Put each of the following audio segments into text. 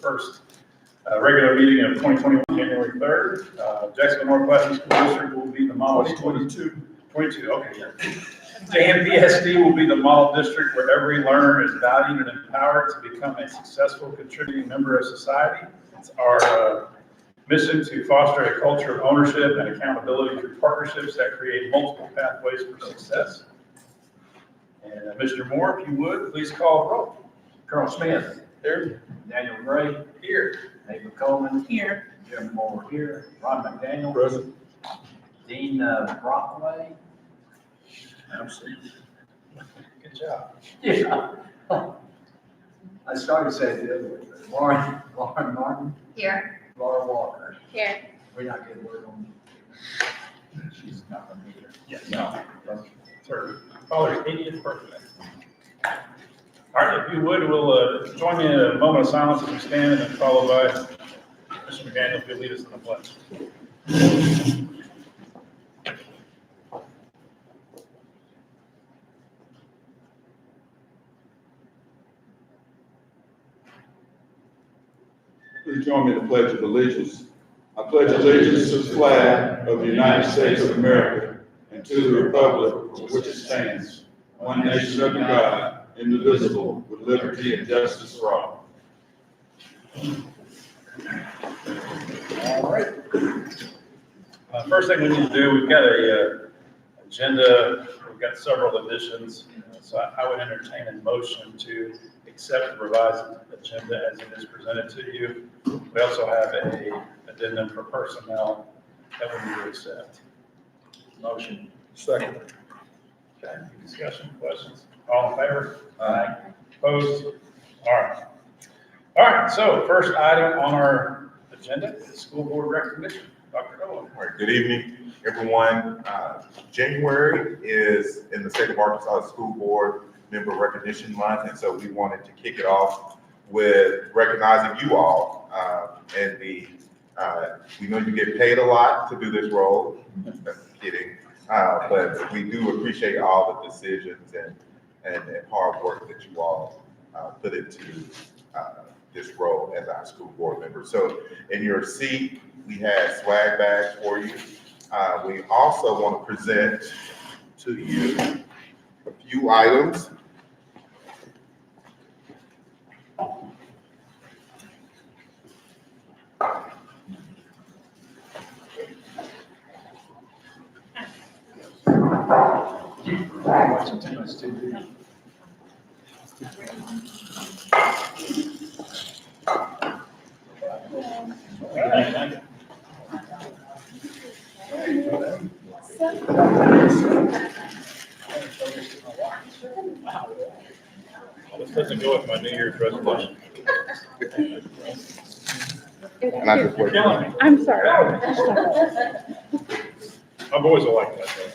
first regular meeting of 2021, January 3rd. Jacksonville Northwestern School District will be the model. 22, okay. JNPSD will be the model district where every learner is valued and empowered to become a successful contributing member of society. It's our mission to foster a culture of ownership and accountability through partnerships that create multiple pathways for success. And Mr. Moore, if you would, please call the roll. Colonel Smith. Here. Daniel Gray. Here. David Coleman. Here. Jim Moore here. Ron McDaniel. Present. Dean Brockway. Absolutely. Good job. Yeah. I started saying the other way. Lauren Martin. Here. Laura Walker. Here. We're not getting word on. She's not going to be here. Yes. No. It's her father's 80th birthday. All right, if you would, we'll join me in a moment of silence as we stand, and then followed by Mr. McDaniel, if you'll lead us in the pledge. Please join me in the Pledge of Allegiance. I pledge allegiance to the flag of the United States of America and to the republic for which it stands, one nation under God, indivisible, with liberty and justice for all. All right. First thing we need to do, we've got a agenda. We've got several additions. So I would entertain a motion to accept the revised agenda as it is presented to you. We also have a addendum for personnel that we need to accept. Motion. Second. Okay, any discussion, questions? All in favor? Aye. Opposed? All right. All right, so first item on our agenda is school board recognition. Dr. Owen. All right, good evening, everyone. January is in the state of Arkansas School Board Member Recognition Month, and so we wanted to kick it off with recognizing you all. We know you get paid a lot to do this role. I'm kidding, but we do appreciate all the decisions and hard work that you all put into this role as our school board member. So in your seat, we have swag bags for you. We also want to present to you a few items. This doesn't go with my New Year's resolution. And I just You're killing me. I'm sorry. My boys will like that, though.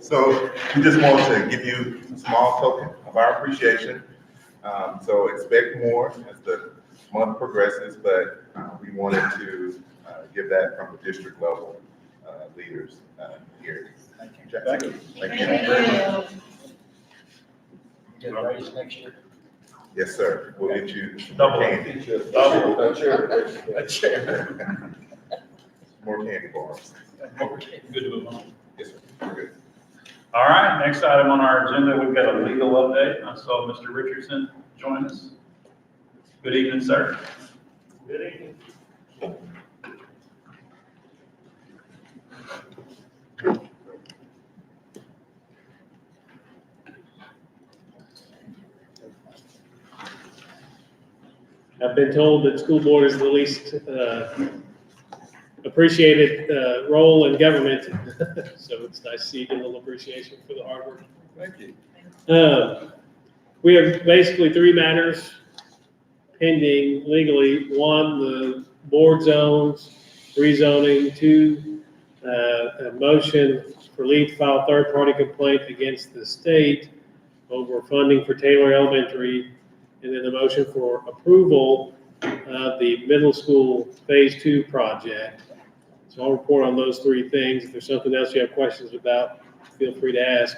So we just want to give you a small token of our appreciation. So expect more as the month progresses, but we wanted to give that from the district level leaders here. Thank you. Thank you. Get a raise next year. Yes, sir. We'll get you Double. candy, Double. A chair. more candy bars. Good to move on. Yes, sir. We're good. All right, next item on our agenda, we've got a legal update. I saw Mr. Richardson join us. Good evening, sir. Good evening. I've been told that school board is the least appreciated role in government, so it's nice to see a little appreciation for the hard work. Thank you. We have basically three matters pending legally. One, the board zones rezoning. Two, A motion for leave to file third-party complaint against the state over funding for Taylor Elementary, and then a motion for approval of the middle school Phase 2 project. So I'll report on those three things. If there's something else you have questions about, feel free to ask.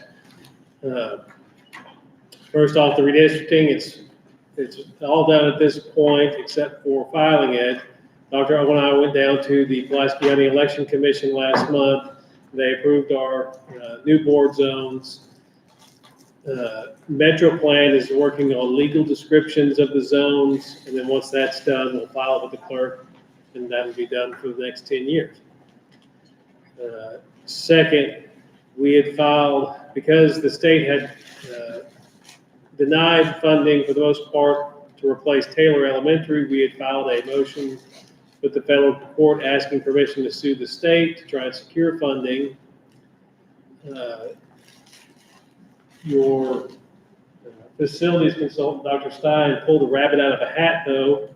First off, the redistricting, it's all done at this point except for filing it. Dr. O and I went down to the Pulaski County Election Commission last month. They approved our new board zones. Metro Plan is working on legal descriptions of the zones, and then once that's done, we'll file it with the clerk, and that will be done for the next 10 years. Second, we had filed, because the state had denied funding for the most part to replace Taylor Elementary, we had filed a motion with the federal court asking permission to sue the state to try and secure funding. Your facilities consultant, Dr. Stein, pulled a rabbit out of a hat though,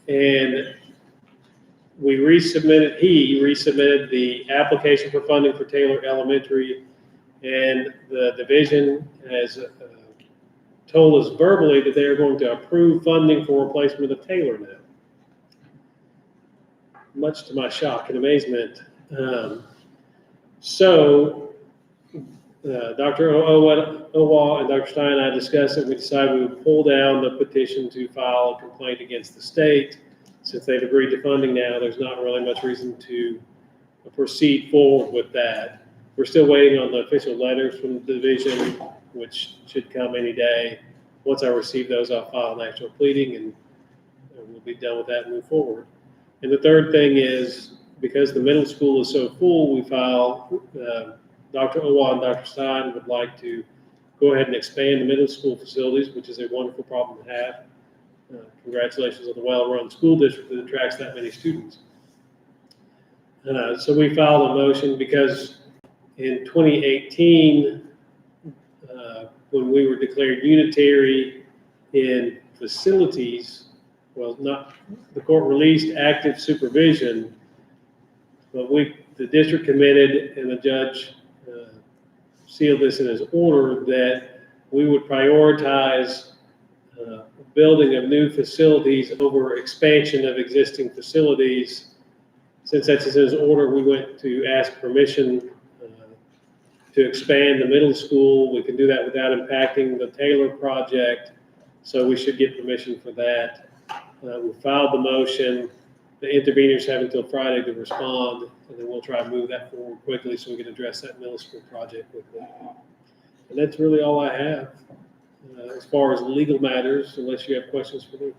and he resubmitted the application for funding for Taylor Elementary, and the division has told us verbally that they are going to approve funding for replacement of Taylor now. Much to my shock and amazement. Dr. Owa and Dr. Stein and I discussed it. We decided we would pull down the petition to file a complaint against the state. Since they've agreed to funding now, there's not really much reason to proceed forward with that. We're still waiting on the official letters from the division, which should come any day. Once I receive those, I'll file an actual pleading, and we'll be done with that and move forward. And the third thing is, because the middle school is so full, we file, Dr. Owa and Dr. Stein would like to go ahead and expand the middle school facilities, which is a wonderful problem to have. Congratulations on the well-run school district that attracts that many students. So we filed a motion because in 2018, when we were declared unitary in facilities, well, the court released active supervision, but the district committed and the judge sealed this in his order that we would prioritize building of new facilities over expansion of existing facilities. Since that's in his order, we went to ask permission to expand the middle school. We can do that without impacting the Taylor project, so we should get permission for that. We filed the motion. The interveners have until Friday to respond, and then we'll try to move that forward quickly so we can address that middle school project quickly. And that's really all I have as far as legal matters, unless you have questions for me.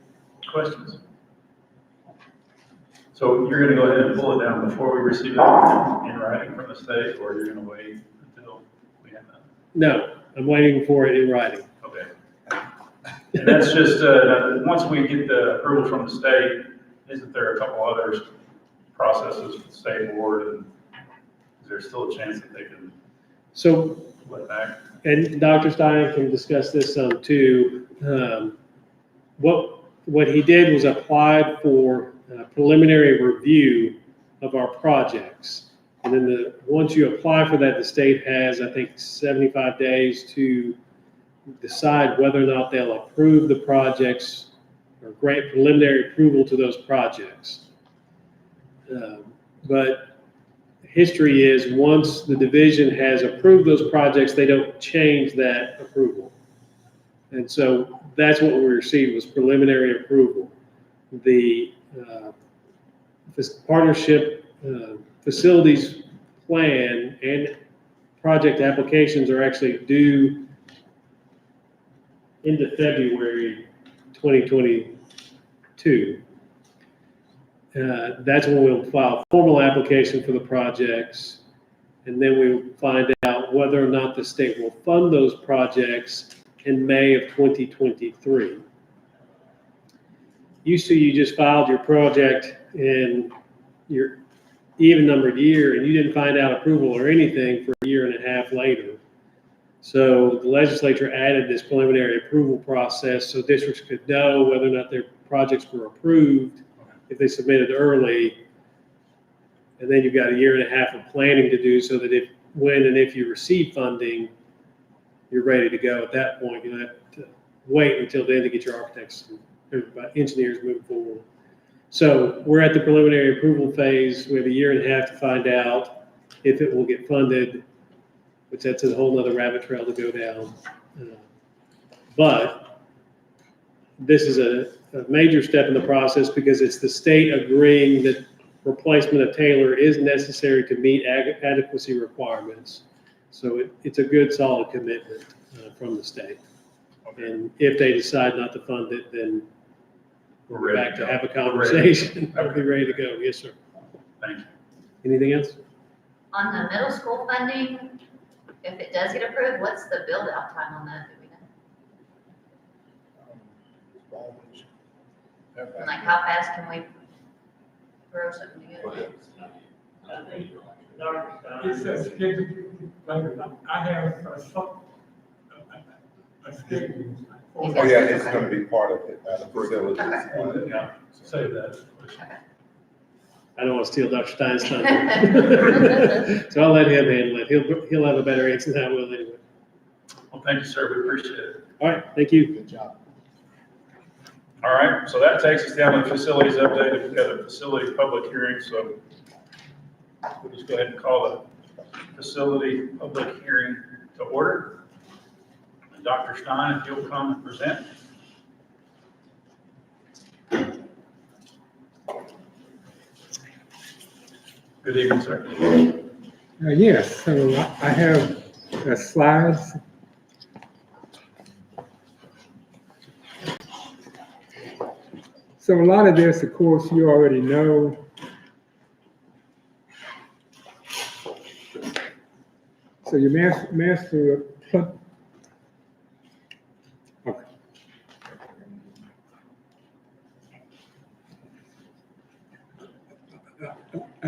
Questions? So you're gonna go ahead and pull it down before we receive it in writing from the state, or you're gonna wait until we have that? No, I'm waiting for it in writing. Okay. And that's just, once we get the approval from the state, isn't there a couple other processes with the state board, and is there still a chance that they can So, let back? and Dr. Stein can discuss this some too. What he did was applied for preliminary review of our projects. And then once you apply for that, the state has, I think, 75 days to decide whether or not they'll approve the projects or grant preliminary approval to those projects. But history is, once the division has approved those projects, they don't change that approval. And so that's what we received, was preliminary approval. The this partnership facilities plan and project applications are actually due into February 2022. That's when we'll file formal application for the projects, and then we will find out whether or not the state will fund those projects in May of 2023. Used to, you just filed your project in your even numbered year, and you didn't find out approval or anything for a year and a half later. So the legislature added this preliminary approval process so districts could know whether or not their projects were approved if they submitted early. And then you've got a year and a half of planning to do so that when and if you receive funding, you're ready to go. At that point, you'll have to wait until then to get your architects and engineers moving forward. So we're at the preliminary approval phase. We have a year and a half to find out if it will get funded, which that's a whole nother rabbit trail to go down. But this is a major step in the process because it's the state agreeing that replacement of Taylor is necessary to meet adequacy requirements. So it's a good, solid commitment from the state. Okay. And if they decide not to fund it, then We're we're ready back to to go. have a conversation. We're We'll be ready to go. Yes, sir. Thank you. Anything else? On the middle school funding, if it does get approved, what's the build out time on that? Do we know? And like how fast can we throw something together? It says schedule, I have a schedule. Oh, yeah, it's gonna be part of it, the facilities. Yeah, say that. I don't want to steal Dr. Stein's thunder. So I'll let him handle it. He'll have a better answer than I will anyway. Well, thank you, sir. We appreciate it. All right, thank you. Good job. All right, so that takes us down to the facilities update. We've got a facility public hearing, so we'll just go ahead and call the facility public hearing to order. And Dr. Stein, if you'll come and present. Good evening, sir. Yes, so I have slides. So a lot of this, of course, you already know. So your master okay.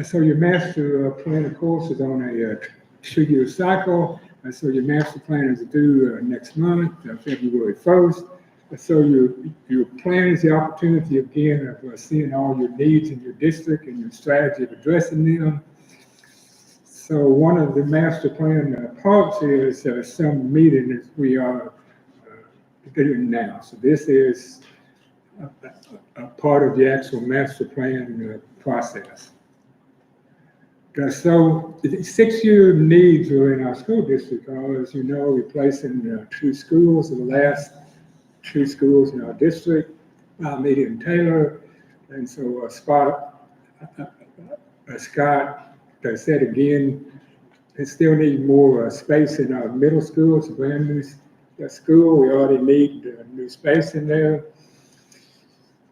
So your master plan, of course, is on a 2-year cycle. And so your master plan is due next month, February 1st. So your plan is the opportunity again of seeing all your needs in your district and your strategy of addressing them. So one of the master plan parts is some meetings we are doing now. So this is a part of the actual master plan process. So the 6-year needs are in our school district, as you know, replacing 2 schools, the last 2 schools in our district, Mita and Taylor. And so Scott said again, they still need more space in our middle school. It's a brand new school. We already need new space in there.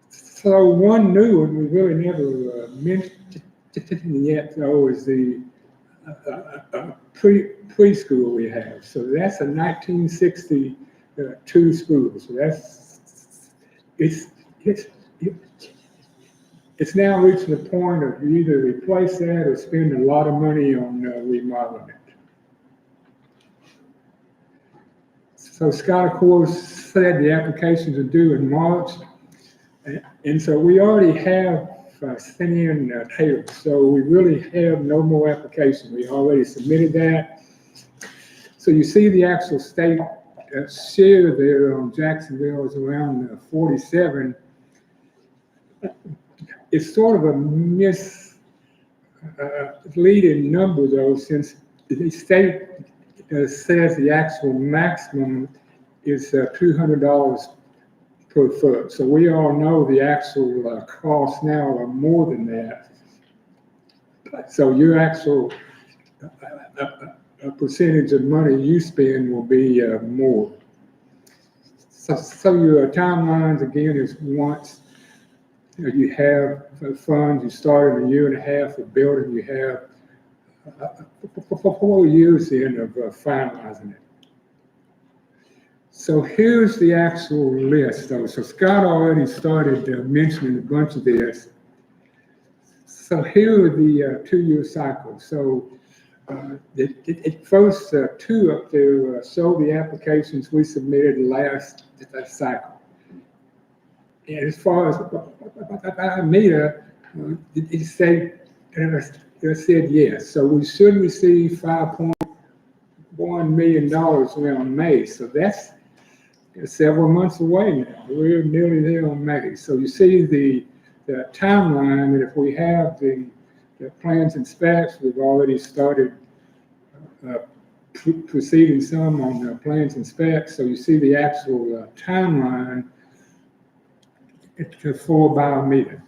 So one new one we really never mentioned yet, though, is the preschool we have. So that's a 1962 school. So it's now reaching the point of you either replace that or spend a lot of money on remodeling it. So Scott, of course, said the applications are due in March. And so we already have sent in Taylor. So we really have no more applications. We already submitted that. So you see the actual state share there on Jacksonville is around 47. It's sort of a misleading number though, since the state says the actual maximum is $200 per foot. So we all know the actual costs now are more than that. So your actual percentage of money you spend will be more. So your timelines again is once you have funds, you start in a year and a half of building, you have 4 years in of finalizing it. So here's the actual list though. So Scott already started mentioning a bunch of this. So here are the 2-year cycles. So it first 2 up there show the applications we submitted last cycle. And as far as Mita, it said said yes. So we should receive $5.1 million around May. So that's several months away now. We're nearly there on May. So you see the timeline, that if we have the plans and specs, we've already started proceeding some on the plans and specs. So you see the actual timeline for Mita.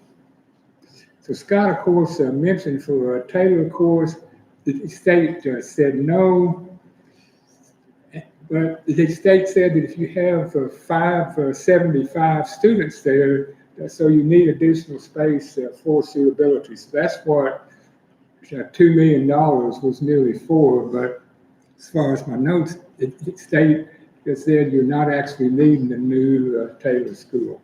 So Scott, of course, mentioned for Taylor, of course, the state said no. But the state said that if you have 575 students there, so you need additional space for suitability. So that's what $2 million was nearly for. But as far as my notes, the state said you're not actually needing a new Taylor school.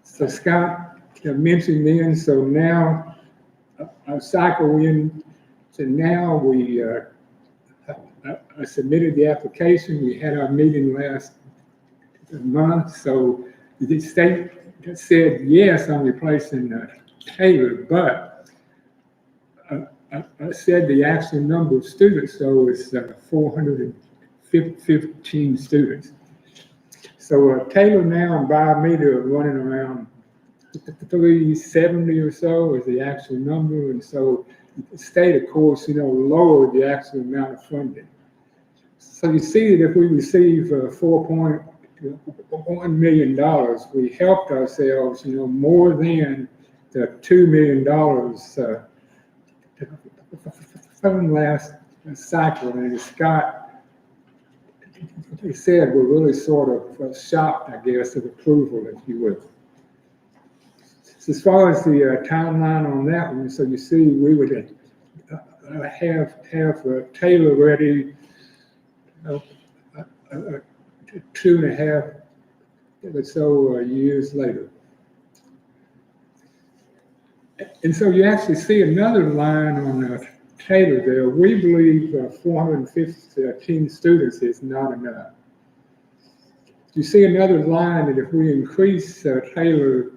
So Scott mentioned then, so now I cycle in. So now I submitted the application. We had our meeting last month. So the state said yes on replacing Taylor, but I said the actual number of students, so it's 415 students. So Taylor now and Mita are running around 370 or so is the actual number, and so the state, of course, lowered the actual amount of funding. So you see that if we receive $4.1 million, we helped ourselves, more than the $2 million from last cycle. And as Scott said, we're really sort of shocked, I guess, of approval, if you will. So as far as the timeline on that one, so you see, we would have Taylor ready 2.5 or so years later. And so you actually see another line on Taylor there. We believe 415 students is not enough. You see another line that if we increase Taylor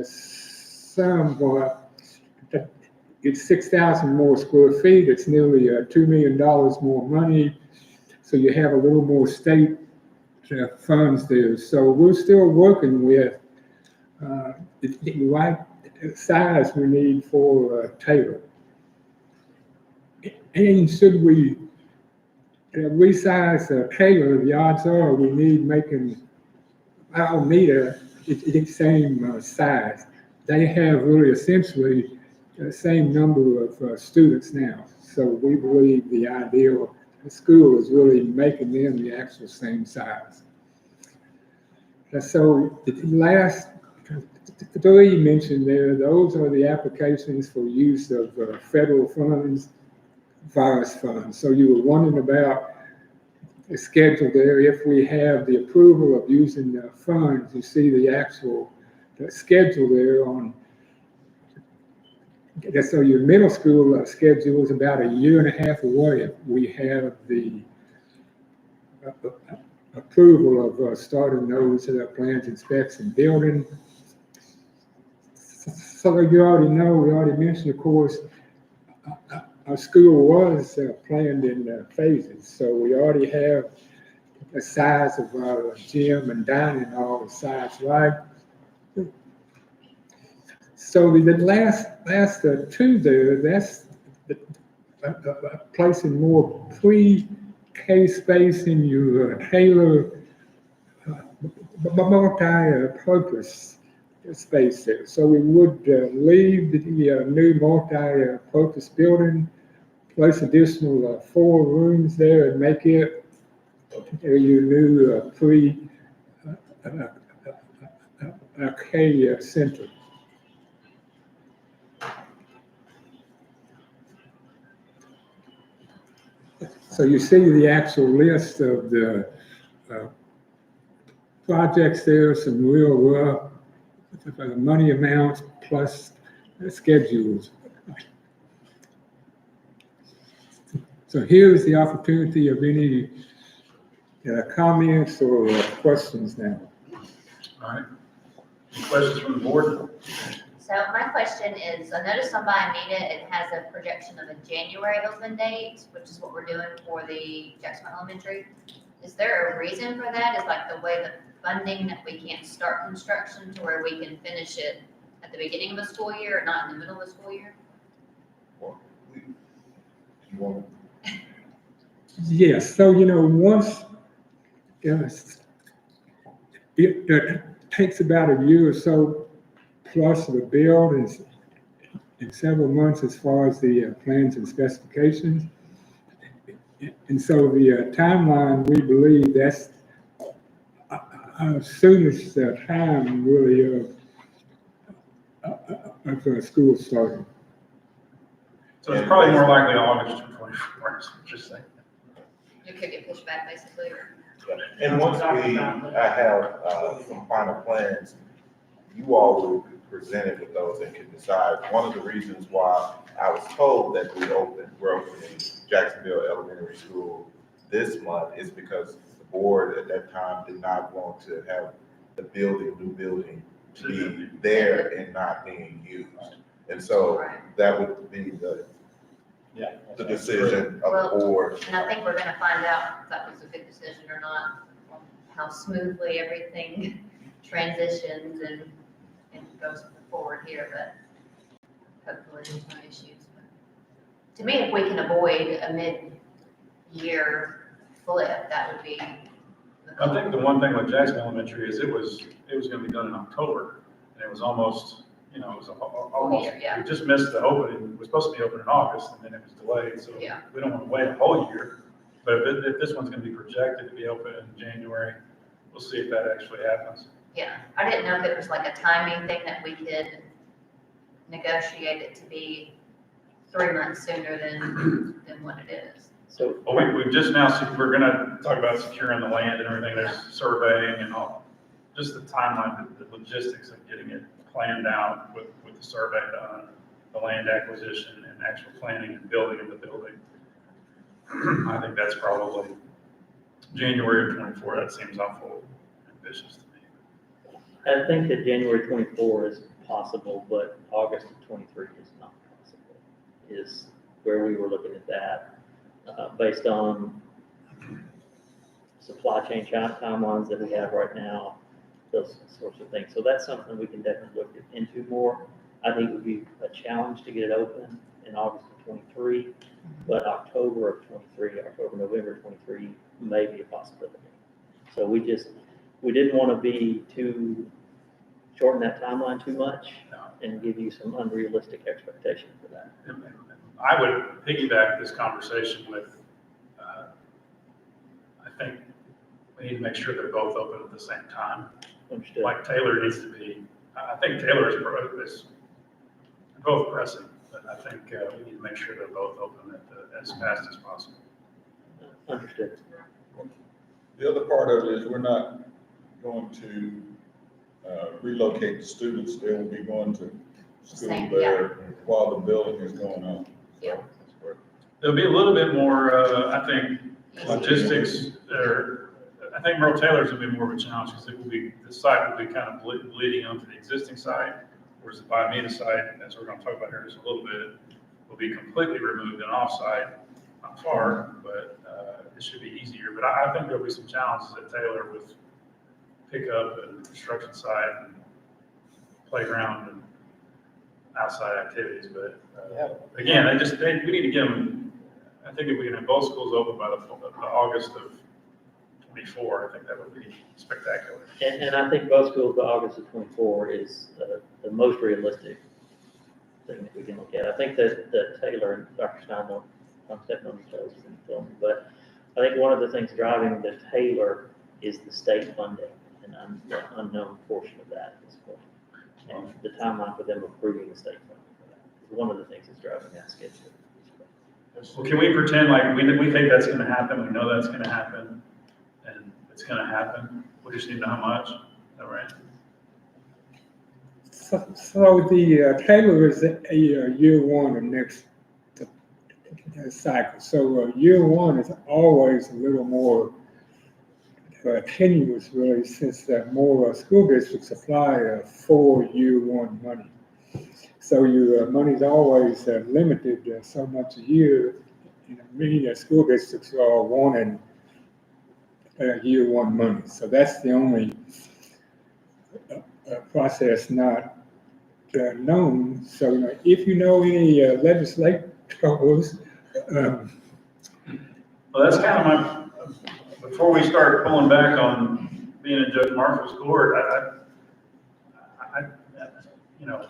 somewhat, it's 6,000 more square feet. It's nearly $2 million more money. So you have a little more state funds there. So we're still working with the right size we need for Taylor. And should we resize Taylor, the odds are we need making our Mita the same size. They have really essentially the same number of students now. So we believe the ideal school is really making them the actual same size. So the last three mentioned there, those are the applications for use of federal funds, virus funds. So you were wondering about the schedule there. If we have the approval of using the funds, you see the actual schedule there on. So your middle school schedule is about 1.5 years away. We have the approval of starting those plans and specs and building. So you already know, we already mentioned, of course, our school was planned in phases. So we already have the size of our gym and dining hall size, right? So the last two there, that's placing more pre-K space in your Taylor multi-purpose space there. So we would leave the new multi-purpose building, place additional 4 rooms there, and make it your new pre-K center. So you see the actual list of the projects there, some real rough money amounts plus schedules. So here's the opportunity of any comments or questions now. All right. Any questions from the board? So my question is, I noticed on by Mita, it has a projection of a January open date, which is what we're doing for the Jackson Elementary. Is there a reason for that? Is like the way the funding that we can't start construction to where we can finish it at the beginning of the school year and not in the middle of the school year? You want Yes, so, once, it takes about a year or so plus of the build and several months as far as the plans and specifications. And so the timeline, we believe that's our soonest time really of school starting. So it's probably more likely August 24th, just saying. You could get pushed back basically, or? And once we have some final plans, you all will be presented with those and can decide. One of the reasons why I was told that we're opening Jacksonville Elementary School this month is because the board at that time did not want to have the new building to be there and not being used. And so that would be the decision of the board. And I think we're gonna find out if that was a good decision or not, how smoothly everything transitions and goes forward here, but hopefully there's no issues. But to me, if we can avoid a mid-year flip, that would be. I think the one thing with Jackson Elementary is it was gonna be done in October, and it was almost, it was almost, Yeah. we just missed the opening. It was supposed to be open in August, and then it was delayed, so Yeah. we don't wanna wait a whole year. But if this one's gonna be projected to be open in January, we'll see if that actually happens. Yeah, I didn't know if it was like a timing thing that we could negotiate it to be 3 months sooner than what it is. So Well, we've just now, we're gonna talk about securing the land and everything, there's surveying and all, just the timeline, the logistics of getting it planned out with the survey done, the land acquisition and actual planning and building of the building. I think that's probably January of 24, that seems awful ambitious to me. I think that January 24 is possible, but August of 23 is not possible, is where we were looking at that, based on supply chain timelines that we have right now, those sorts of things. So that's something we can definitely look into more. I think it would be a challenge to get it open in August of 23, but October of 23, November 23 may be a possibility. So we didn't want to be shorten that timeline too much and give you some unrealistic expectation for that. I would piggyback this conversation with, I think we need to make sure they're both open at the same time. Understood. Like Taylor needs to be, I think Taylor is both pressing, but I think we need to make sure they're both open as fast as possible. Understood. The other part of it is we're not going to relocate the students. They will be going to school Same, there while the building is going on. Yeah. There'll be a little bit more, I think, logistics, or I think Merle Taylor's gonna be more of a challenge, because the site will be kind of bleeding onto the existing site, whereas the Mita site, as we're gonna talk about here in just a little bit, will be completely removed and off-site, not far, but it should be easier. But I think there'll be some challenges at Taylor with pickup and construction site and playground and outside activities, but again, we need to give them, I think if we can have both schools open by the August of 24, I think that would be spectacular. And I think both schools by August of 24 is the most realistic thing that we can look at. I think that Taylor and Dr. Stein, I'm stepping on his toes and filming, but I think one of the things driving the Taylor is the state funding and the unknown portion of that at this point. And the timeline for them approving the state funding for that is one of the things that's driving that schedule. Well, can we pretend like we think that's gonna happen, we know that's gonna happen, and it's gonna happen, we just need to know how much, is that right? So the Taylor is a year one of next cycle. So year one is always a little more tenuous, really, since more school districts apply for year one money. So your money's always limited so much a year. You know, many school districts are wanting year one money. So that's the only process not known. So, you know, if you know any legislators, Well, that's kind of my, before we start pulling back on being in Judge Marshall's court, you know,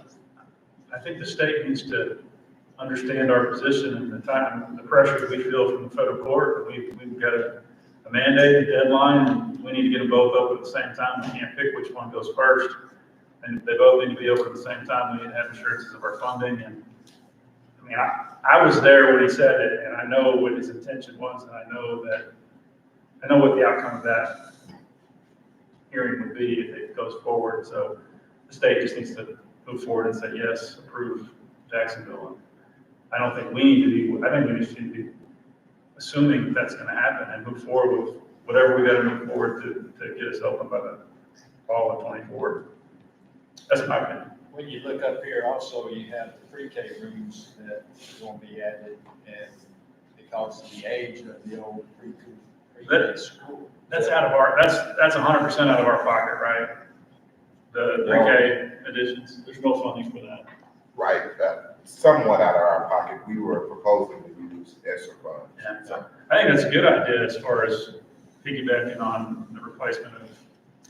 I think the state needs to understand our position and the pressure we feel from the federal court. We've got a mandated deadline, and we need to get them both open at the same time. We can't pick which one goes first. And they both need to be open at the same time. We need to have assurances of our funding. And I mean, I was there when he said it, and I know what his intention was, and I know what the outcome of that hearing would be if it goes forward. So the state just needs to move forward and say, yes, approve Jacksonville. I don't think we need to be, I think we just need to be assuming that's going to happen and move forward with whatever we got to move forward to get us open by the fall of 24. That's my opinion. When you look up here, also, you have the pre-K rooms that are going to be added, and because of the age of the old pre-K school. That's out of our, that's 100% out of our pocket, right? The pre-K additions, there's no funding for that. Right, somewhat out of our pocket, we were proposing to use ESSER funds. Yeah, so I think that's a good idea as far as piggybacking on the replacement of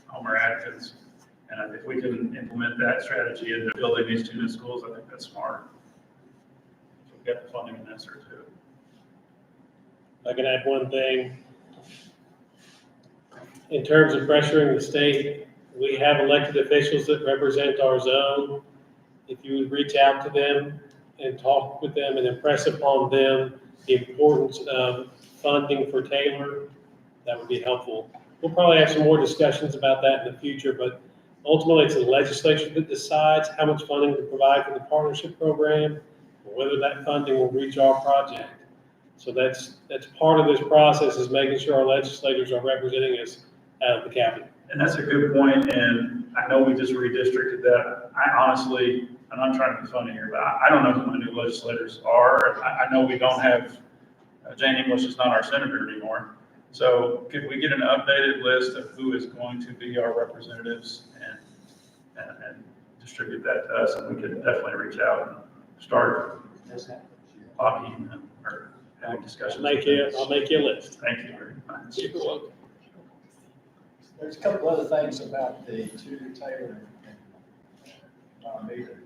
Homer Atkins. And if we can implement that strategy into building these two new schools, I think that's smart. We've got the funding in ESSER too. I can add one thing. In terms of pressuring the state, we have elected officials that represent our zone. If you would reach out to them and talk with them and impress upon them the importance of funding for Taylor, that would be helpful. We'll probably have some more discussions about that in the future, but ultimately it's the legislature that decides how much funding to provide for the partnership program, or whether that funding will reach our project. So that's part of this process, is making sure our legislators are representing us out of the cabinet. And that's a good point, and I know we just redistricted that. I honestly, and I'm trying to be funny here, but I don't know who my new legislators are. I know we don't have, Jane English is not our senator anymore. So could we get an updated list of who is going to be our representatives and distribute that to us? And we could definitely reach out and start talking or having discussions. I'll make you a list. Thank you very much. You're welcome. There's a couple other things about the two Taylor and Mita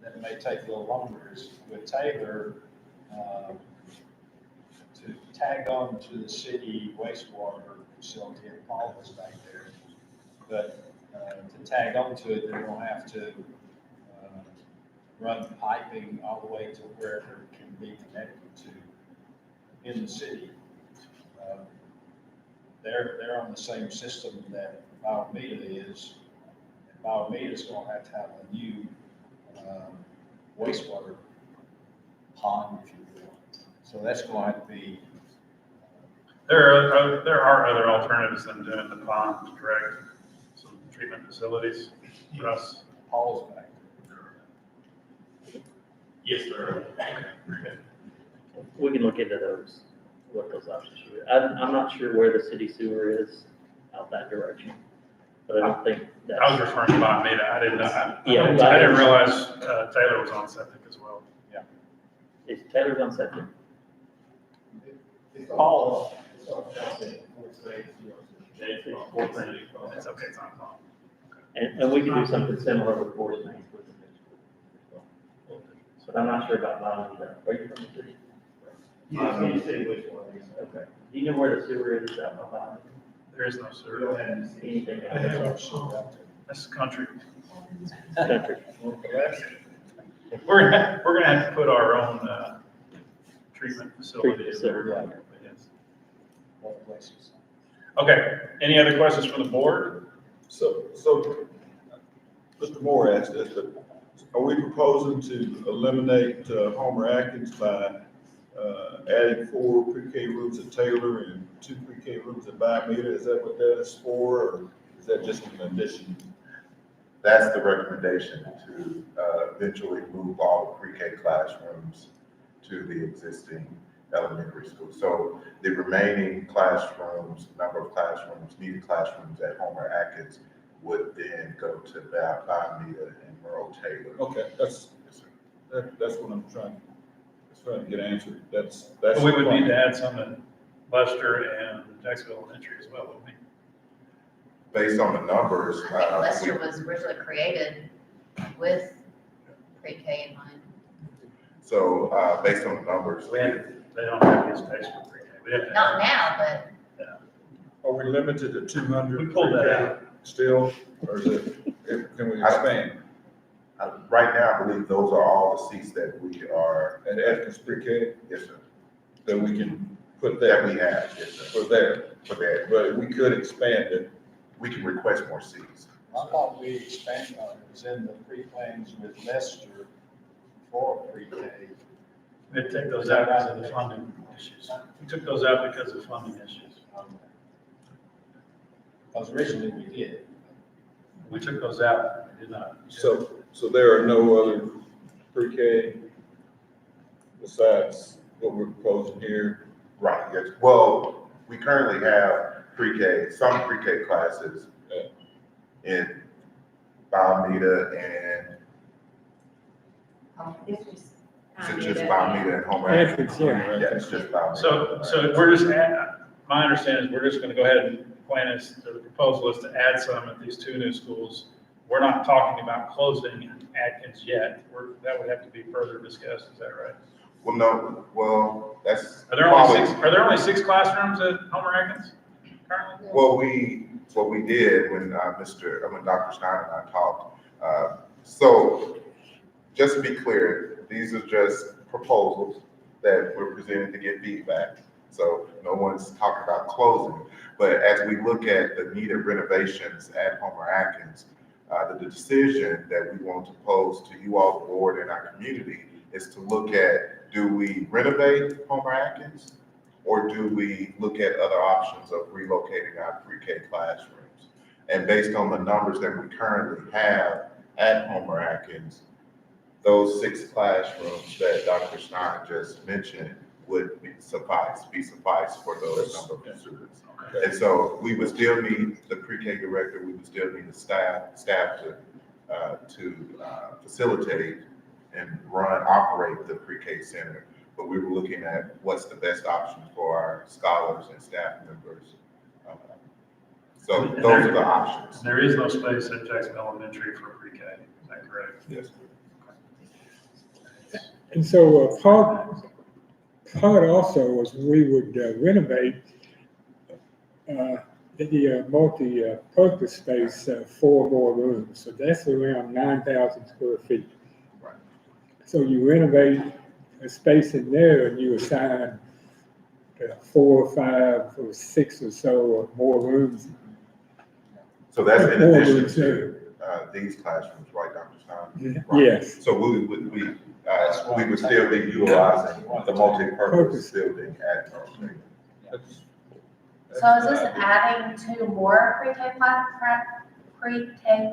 that may take a little longer. Is with Taylor, to tag on to the city wastewater facility, and Paul is back there. But to tag on to it, they're going to have to run piping all the way to wherever it can be connected to in the city. They're on the same system that Mita is. And Mita is going to have a new wastewater pond, if you will. So that's going to be. There are other alternatives than doing the pond, correct? Some treatment facilities for us. Paul's back. Yes, sir. We can look into those, what those options should be. I'm not sure where the city sewer is out that direction, but I don't think that's. I was referring to Mita. I didn't know. Yeah, I didn't realize Taylor was on septic as well. Is Taylor's on septic? Paul. It's okay, it's not long. And we can do something similar with Forest Main with the next one. But I'm not sure about Mita. Are you from the city? Okay. Do you know where the sewer is out by Mita? There is no sewer. Anything out there? That's country. Country. We're gonna have to put our own treatment facility. Treatment facility, yeah. Yes. Okay, any other questions from the board? So, Mr. Moore asked this, but are we proposing to eliminate Homer Atkins by adding 4 pre-K rooms at Taylor and 2 pre-K rooms at Mita? Is that what that is for, or is that just an addition? that's the recommendation to eventually move all the pre-K classrooms to the existing elementary school. So the remaining classrooms, number of classrooms, needed classrooms at Homer Atkins would then go to Mita and Merle Taylor. Okay, that's what I'm trying to get answered. That's. But we would need to add some in Lester and Jacksonville Elementary as well, wouldn't we? Based on the numbers, I think Lester was originally created with pre-K in mind. so based on the numbers, They don't have these space for pre-K. We have to Not have- now, but Are we limited to 200? We pulled that out. Still, or is can we expand? right now, I believe those are all the seats that we are, At Atkins pre-K, yes, sir, that we can put that that we have, yes, sir, for there, for that. but we could expand it. We can request more seats. I thought we expanded, it was in the pre-plans with Lester for pre-K. We had to take those out because of the funding issues. We took those out because of funding issues. Because originally we did. We took those out, we did not. So there are no other pre-K besides what we're proposing here. Right, yes. Well, we currently have pre-K, some pre-K classes in Mita and, is it just Mita and Homer Atkins? Atkins, yeah. Yeah, it's just Mita. So we're just, my understanding is we're just gonna go ahead and plan is, the proposal is to add some at these two new schools. We're not talking about closing Atkins yet. That would have to be further discussed, is that right? Well, no, well, that's. Are there only six classrooms at Homer Atkins currently? Well, what we did when Dr. Stein and I talked, so just to be clear, these are just proposals that we're presenting to get feedback. So no one's talking about closing, but as we look at the needed renovations at Homer Atkins, the decision that we want to pose to you all, the board, and our community is to look at, do we renovate Homer Atkins? Or do we look at other options of relocating our pre-K classrooms? And based on the numbers that we currently have at Homer Atkins, those 6 classrooms that Dr. Stein just mentioned would suffice for those number of students. And so we would still need the pre-K director, we would still need the staff to facilitate and operate the pre-K center. But we were looking at what's the best option for our scholars and staff members. So those are the options. There is no space at Jackson Elementary for pre-K, is that correct? Yes. And so part also was we would renovate the multi-purpose space, 4 more rooms. So that's around 9,000 square feet. Right. So you renovate a space in there and you assign 4 or 5 or 6 or so or more rooms. So that's in More addition rooms to these classrooms, right, Dr. Stein? Yes. So we would still be utilizing the multi-purpose building at Merle. So is this adding 2 more pre-K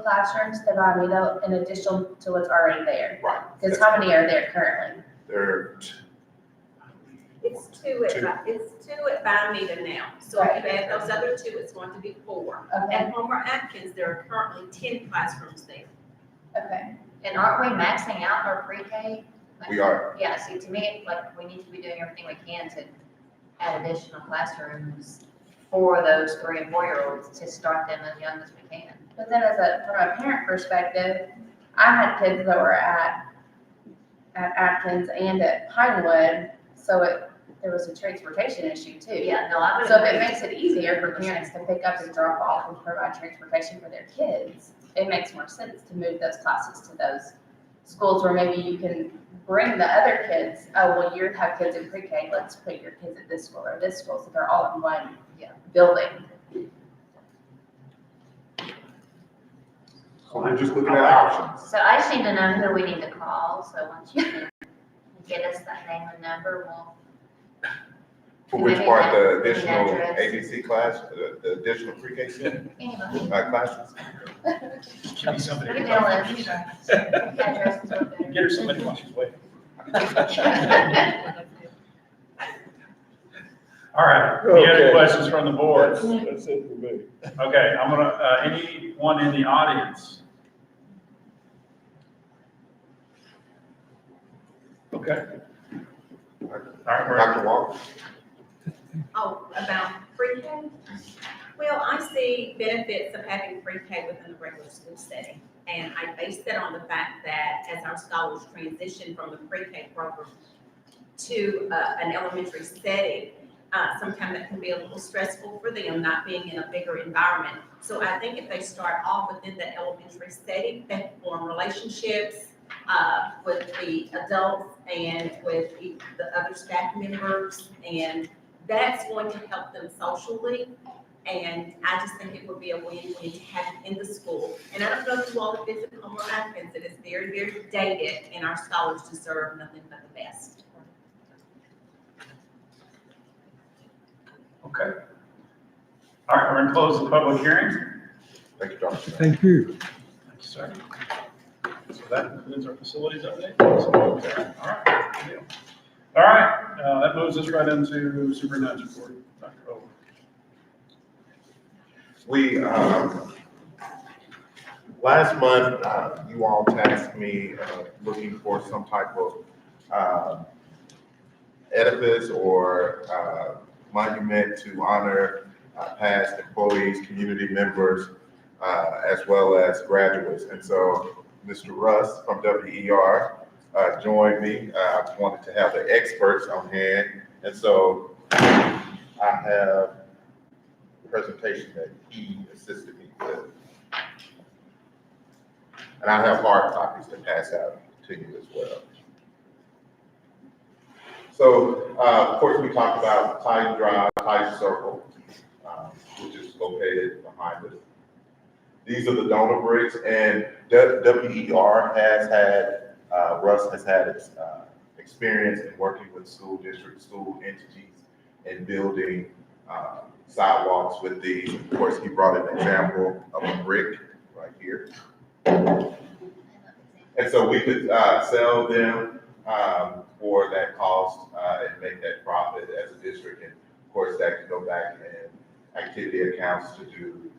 classrooms to Mita in addition to what's already there? Right. Because how many are there currently? There, It's two at Mita now. So if you add those other 2, it's going to be 4. Okay, At Homer Atkins, there are currently 10 classrooms there. okay. And aren't we maxing out our pre-K? we are, Yeah, see, to me, like, we need to be doing everything we can to add additional classrooms for those 3 and 4-year-olds to start them as young as we can. But then from a parent perspective, I had kids that were at Atkins and at Pinewood, so there was a transportation issue too. Yeah, no, I would So if it agree. makes it easier for parents to pick up and drop off and provide transportation for their kids, it makes more sense to move those classes to those schools where maybe you can bring the other kids. Oh, well, you have kids in pre-K, let's put your kids at this school or this school, so they're all in one building. so we're just looking at options. So I just need to know who we need to call, so once you can get us that name and number, For which part, the Maybe additional address. ABC class, the additional pre-K Anybody? classes? Give me somebody. You tell us. Address is what better. Get her somebody while she's waiting. All right, any other Okay. questions from the board? That's it for me. Okay, I'm gonna, anyone in the audience? Okay. All right, we're Dr. Walker? Oh, about pre-K? Well, I see benefits of having pre-K within the regular school setting. And I base that on the fact that as our scholars transition from the pre-K program to an elementary setting, sometimes that can be a little stressful for them, not being in a bigger environment. So I think if they start off within the elementary setting, they form relationships with the adults and with the other staff members, and that's going to help them socially. And I just think it would be a win-win to have it in the school. And I don't know if you all have visited Homewood Athens, it is very, very dated, and our scholars deserve nothing but the best. Okay. All right, we're gonna close the public hearing. Thank you, Dr. Thank you. Thank you, sir. So that concludes our facilities update. All right, good deal. All right, that moves us right into superintendent's report. Dr. Owen. We, last month, you all tasked me looking for some type of edifice or monument to honor past employees, community members, as well as graduates. And so Mr. Russ from WER joined me. I wanted to have the experts on hand. And so I have a presentation that he assisted me with. And I have hard copies to pass out to you as well. So, of course, we talked about Titan Drive, Titan Circle, which is located behind us. These are the donor bricks, and WER has had, Russ has had experience in working with school districts, school entities, and building sidewalks with these. Of course, he brought an example of a brick right here. And so we could sell them for that cost and make that profit as a district. And of course, that can go back in activity accounts to do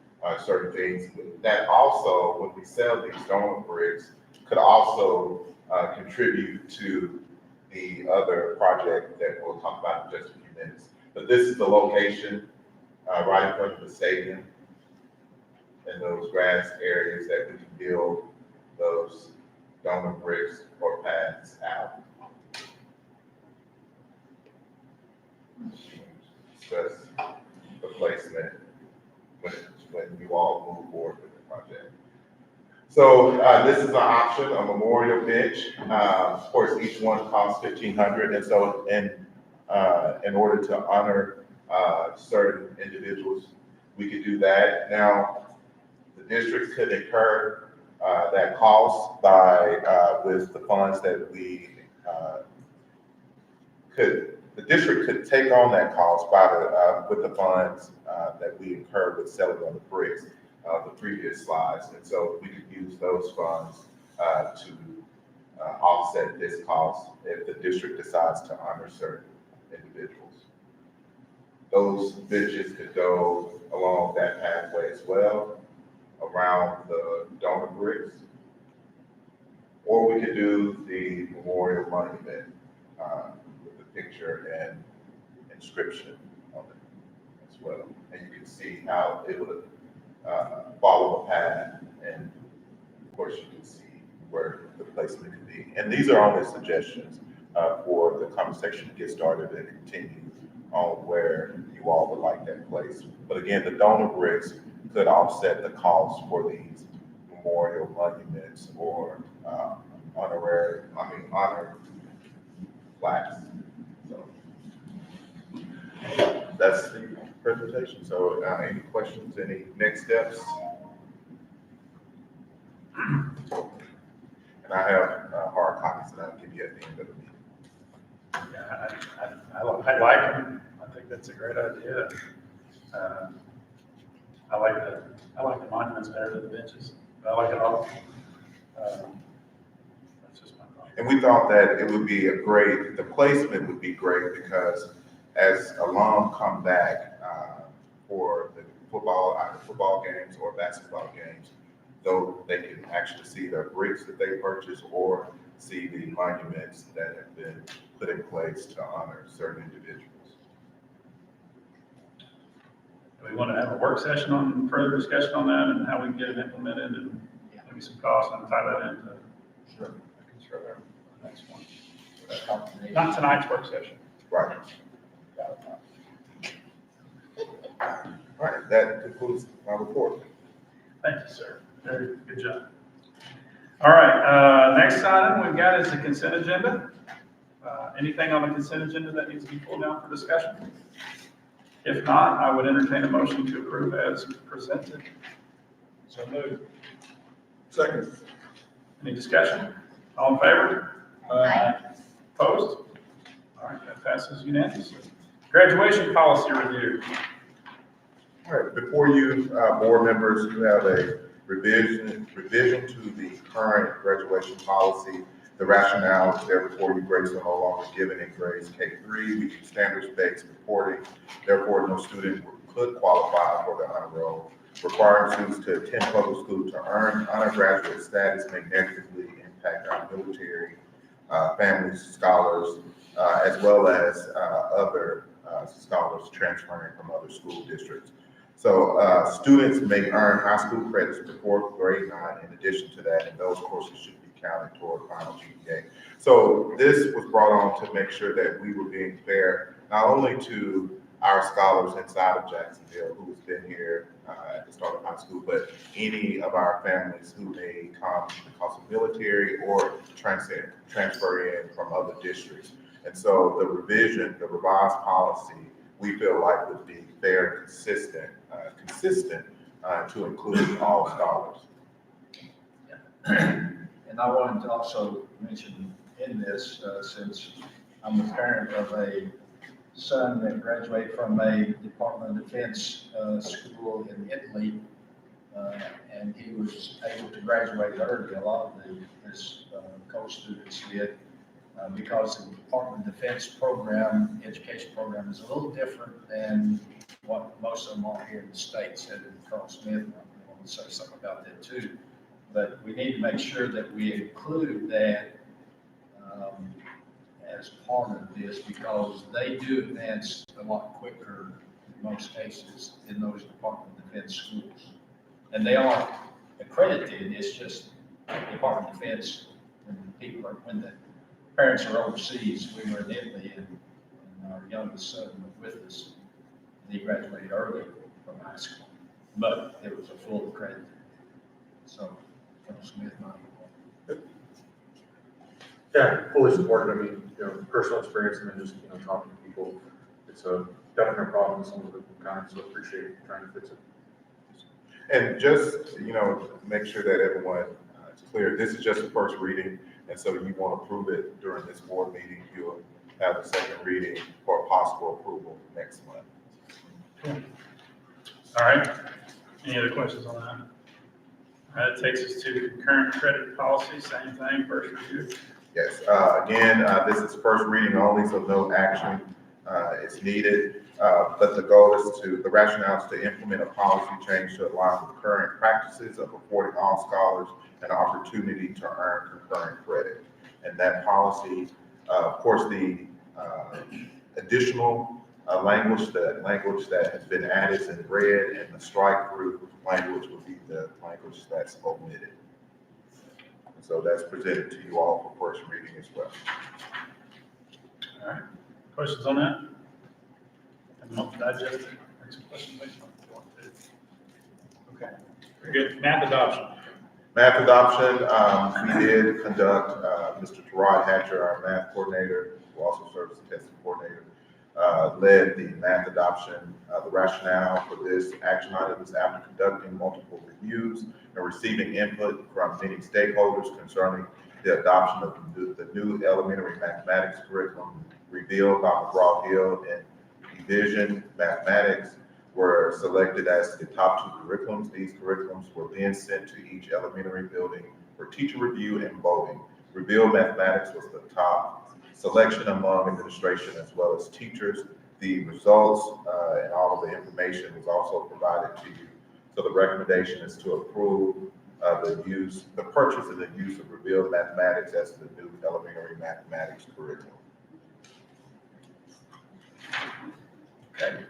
certain things. That also, when we sell these donor bricks, could also contribute to the other project that we'll talk about in just a few minutes. But this is the location right in front of the stadium and those grass areas that we can build those donor bricks or paths out. Just the placement when you all move forward with the project. So this is an option, a memorial bench. Of course, each one costs $1,500, and so in order to honor certain individuals, we could do that. Now, the districts could incur that cost by with the funds that we the district could take on that cost by with the funds that we incurred with selling on the bricks, the previous slides. And so we could use those funds to offset this cost if the district decides to honor certain individuals. Those benches could go along that pathway as well, around the donor bricks. Or we could do the memorial monument with the picture and inscription on it as well. And you can see how it would follow a path, and of course you can see where the placement could be. And these are only suggestions for the conversation to get started and continue on where you all would like that place. But again, the donor bricks could offset the cost for these memorial monuments or honor plaques. So that's the presentation. So any questions, any next steps? And I have hard copies that I'll give you at the end of the meeting. I like them. I think that's a great idea. I like the monuments better than the benches. I like it all. That's just my thought. And we thought that it would be the placement would be great because as alum come back for the either football games or basketball games, though they can actually see the bricks that they purchased or see the monuments that have been put in place to honor certain individuals. Do we want to have a work session on further discussion on that and how we can get it implemented and maybe some costs and tie that into? Sure. I can share that with the next one. Combination. Not tonight's work session. Right. All right, that concludes my report. Thank you, sir. Very good job. All right, next item we've got is the consent agenda. Anything on the consent agenda that needs to be pulled down for discussion? If not, I would entertain a motion to approve as presented. So moved. Second. Any discussion? All in favor? Aye. Opposed? All right, that passes unanimously. Graduation policy review. All right, before you, board members, you have a revision to the current graduation policy. The rationale is therefore grades are no longer given in grades K-3, we do standards-based reporting. Therefore, no student could qualify for the honor roll. Requiring students to attend public school to earn undergraduate status may negatively impact our military families, scholars, as well as other scholars transferring from other school districts. So students may earn high school credits before grade 9 in addition to that, and those courses should be counted toward final GPA. So this was brought on to make sure that we were being fair, not only to our scholars inside of Jacksonville who's been here at the start of high school, but any of our families who may come because of military or transfer in from other districts. And so the revised policy, we feel like would be fair and consistent to include all scholars. And I wanted to also mention in this, since I'm the parent of a son that graduated from a Department of Defense school in Italy, and he was able to graduate early. A lot of his co-students did, because the Department of Defense program, education program, is a little different than what most of them are here in the States. And Colonel Smith, I want to say something about that too. But we need to make sure that we include that as part of this, because they do advance a lot quicker in most cases in those Department of Defense schools. And they are accredited, it's just Department of Defense, when the parents are overseas. We were in Italy and our youngest son was with us. He graduated early from high school, but it was a full accredited. So, Colonel Smith, Yeah, fully supported. I mean, personal experience and then just, talking to people. It's a definite problem in some of the kinds, so appreciate trying to fix it. And just, make sure that everyone is clear, this is just the first reading, and so you want to approve it during this board meeting. You'll have the second reading for possible approval next month. All right. Any other questions on that? All right, it takes us to concurrent credit policy, same thing, first review. Yes, again, this is first reading only, so no action is needed. But the rationale is to implement a policy change to align with current practices of affording all scholars an opportunity to earn concurrent credit. And that policy, of course, the additional language that has been added in red, and the strike-through language would be the language that's omitted. So that's presented to you all for first reading as well. All right, questions on that? And I'll digest it. Make some questions based on what you want to do. Okay, very good. Math adoption. Math adoption, we did conduct, Mr. Terod Hatcher, our math coordinator, who also serves as testing coordinator, led the math adoption. The rationale for this action item is after conducting multiple reviews and receiving input from many stakeholders concerning the adoption of the new elementary mathematics curriculum revealed by McGraw-Hill and vision, mathematics were selected as the top 2 curriculums. These curriculums were then sent to each elementary building for teacher review and voting. Revealed mathematics was the top selection among administration as well as teachers. The results and all of the information was also provided to you. So the recommendation is to approve the purchase and the use of Revealed Mathematics as the new elementary mathematics curriculum. Okay.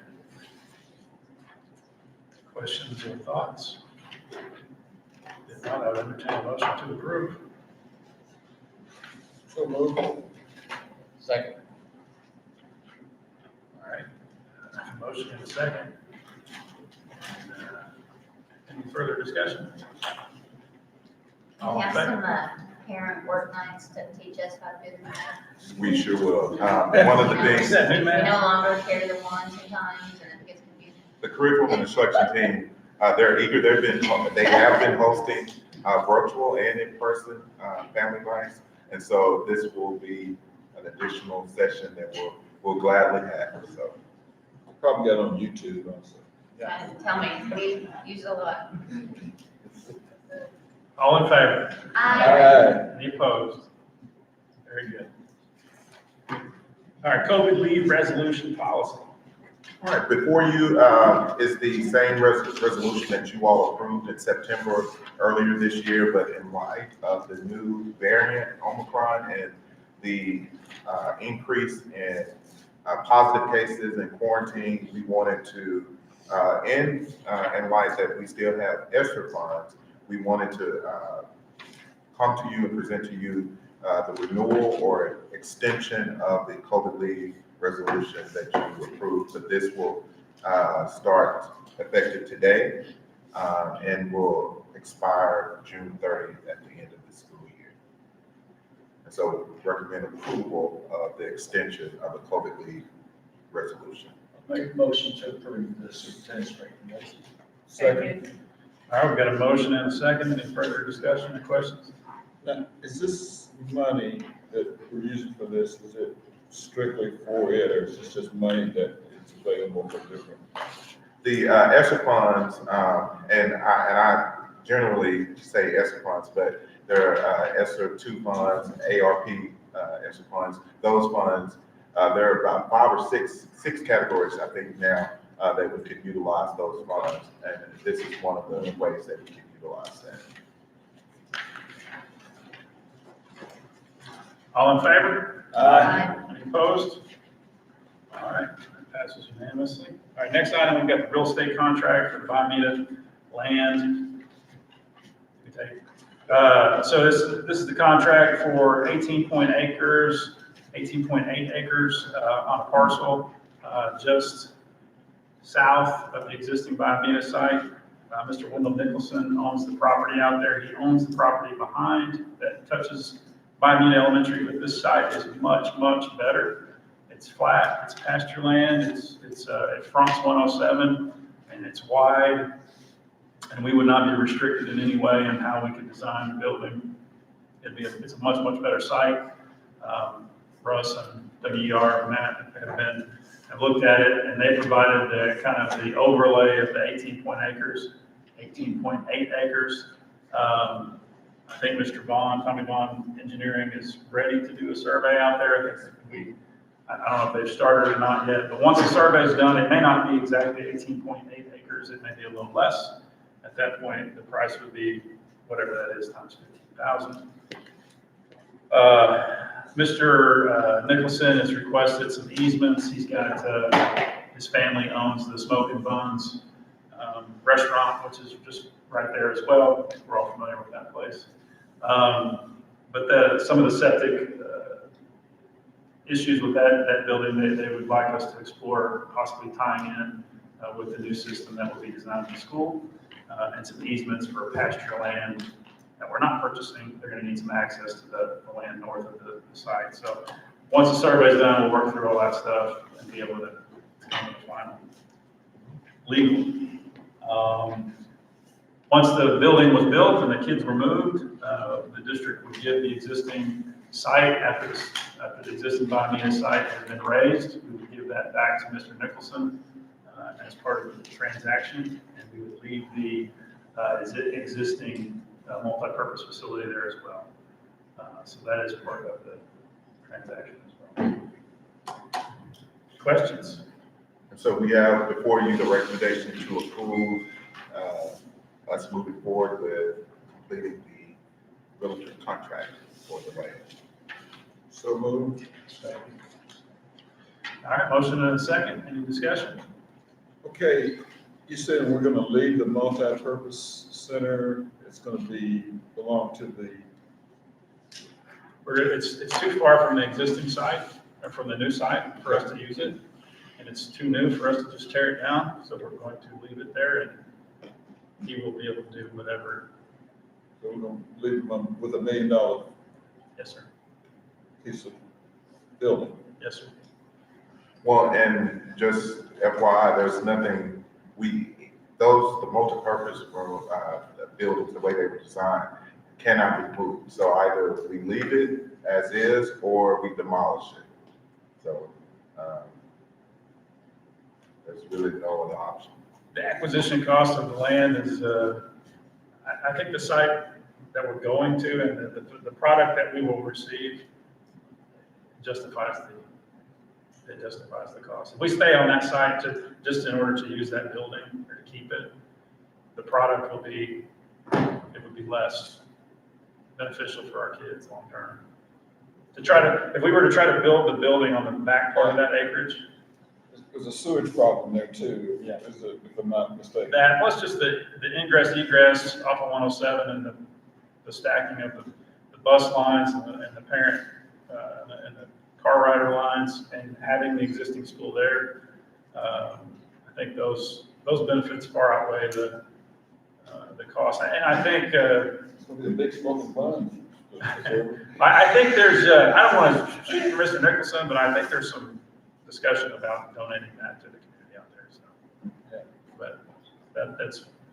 Questions or thoughts? If not, I would entertain a motion to approve. So moved. Second. All right. A motion and a second. Any further discussion? All We in have favor? some parent work nights to teach us how to do the math. We sure will. One of the Is things, that new We math? no longer carry the one sometimes, and it gets confusing. the curriculum and instruction team, they're eager. They have been hosting virtual and in-person family nights. And so this will be an additional session that we'll gladly have, so. Probably got on YouTube also. Tell me, we use it a lot. All in favor? Any opposed? Very good. All right, COVID leave resolution policy. All right, before you is the same resolution that you all approved in September earlier this year, but in light of the new variant, Omicron, and the increase in positive cases and quarantine, we wanted to, in light that we still have ESSER funds, we wanted to come to you and present to you the renewal or extension of the COVID leave resolution that you approved. So this will start effective today and will expire June 30th at the end of the school year. And so recommend approval of the extension of the COVID leave resolution. Make a motion to approve this superintendent's recommendation. Second. All right, we've got a motion and a second. Any further discussion or questions? Now, is this money that we're using for this, is it strictly for it, or is this just money that is available for different? The ESSER funds, and I generally say ESSER funds, but there are ESSER 2 funds, ARP ESSER funds. Those funds, there are about 5 or 6 categories, I think now, that we could utilize those funds. And this is one of the ways that we can utilize that. All in favor? Aye. Any opposed? All right, that passes unanimously. All right, next item, we've got the real estate contract for the Mita land. So this is the contract for 18.8 acres on a parcel just south of the existing Mita site. Mr. Wendell Nicholson owns the property out there. He owns the property behind that touches Mita Elementary, but this site is much, much better. It's flat, it's pasture land, it fronts 107, and it's wide, and we would not be restricted in any way in how we could design the building. It's a much, much better site. Russ and WER and Matt have looked at it, and they provided the kind of the overlay of the 18.8 acres. I think Mr. Bond, Tommy Bond Engineering is ready to do a survey out there. I don't know if they've started or not yet, but once the survey is done, it may not be exactly 18.8 acres. It may be a little less. At that point, the price would be whatever that is times 50,000. Mr. Nicholson has requested some easements. He's got, his family owns the Smoke and Buns restaurant, which is just right there as well. We're all familiar with that place. But some of the septic issues with that building, they would like us to explore possibly tying in with the new system that will be designed in the school, and some easements for pasture land that we're not purchasing. They're going to need some access to the land north of the site. So once the survey is done, we'll work through all that stuff and be able to come to the final legal. Once the building was built and the kids were moved, the district would give the existing site after the existing Mita site has been raised. We would give that back to Mr. Nicholson as part of the transaction, and we would leave the existing multi-purpose facility there as well. So that is part of the transaction as well. Questions? And so we have before you the recommendation to approve us moving forward with completing the realtor contract for the land. So moved. All right, motion and a second. Any discussion? Okay, you said we're gonna leave the multi-purpose center, it's gonna belong to the, It's too far from the existing site, or from the new site for us to use it. And it's too new for us to just tear it down, so we're going to leave it there, and he will be able to do whatever. so we're gonna leave them with $1 million Yes, sir. piece of building. Yes, sir. Well, and just FYI, there's nothing, the multi-purpose buildings, the way they were designed, cannot be moved. So either we leave it as is or we demolish it. So, there's really no other option. The acquisition cost of the land is, I think the site that we're going to and the product that we will receive justifies the cost. If we stay on that site just in order to use that building or to keep it, the product would be less beneficial for our kids long term. If we were to try to build the building on the back part of that acreage, There's a sewage problem there too, if I'm not mistaken. that plus just the ingress egress off of 107 and the stacking of the bus lines and the parent and the car rider lines and having the existing school there, I think those benefits far outweigh the cost. And I think It's gonna be a big smoking bun. I think there's I don't want to shoot for Mr. Nicholson, but I think there's some discussion about donating that to the community out there. So, Yeah. but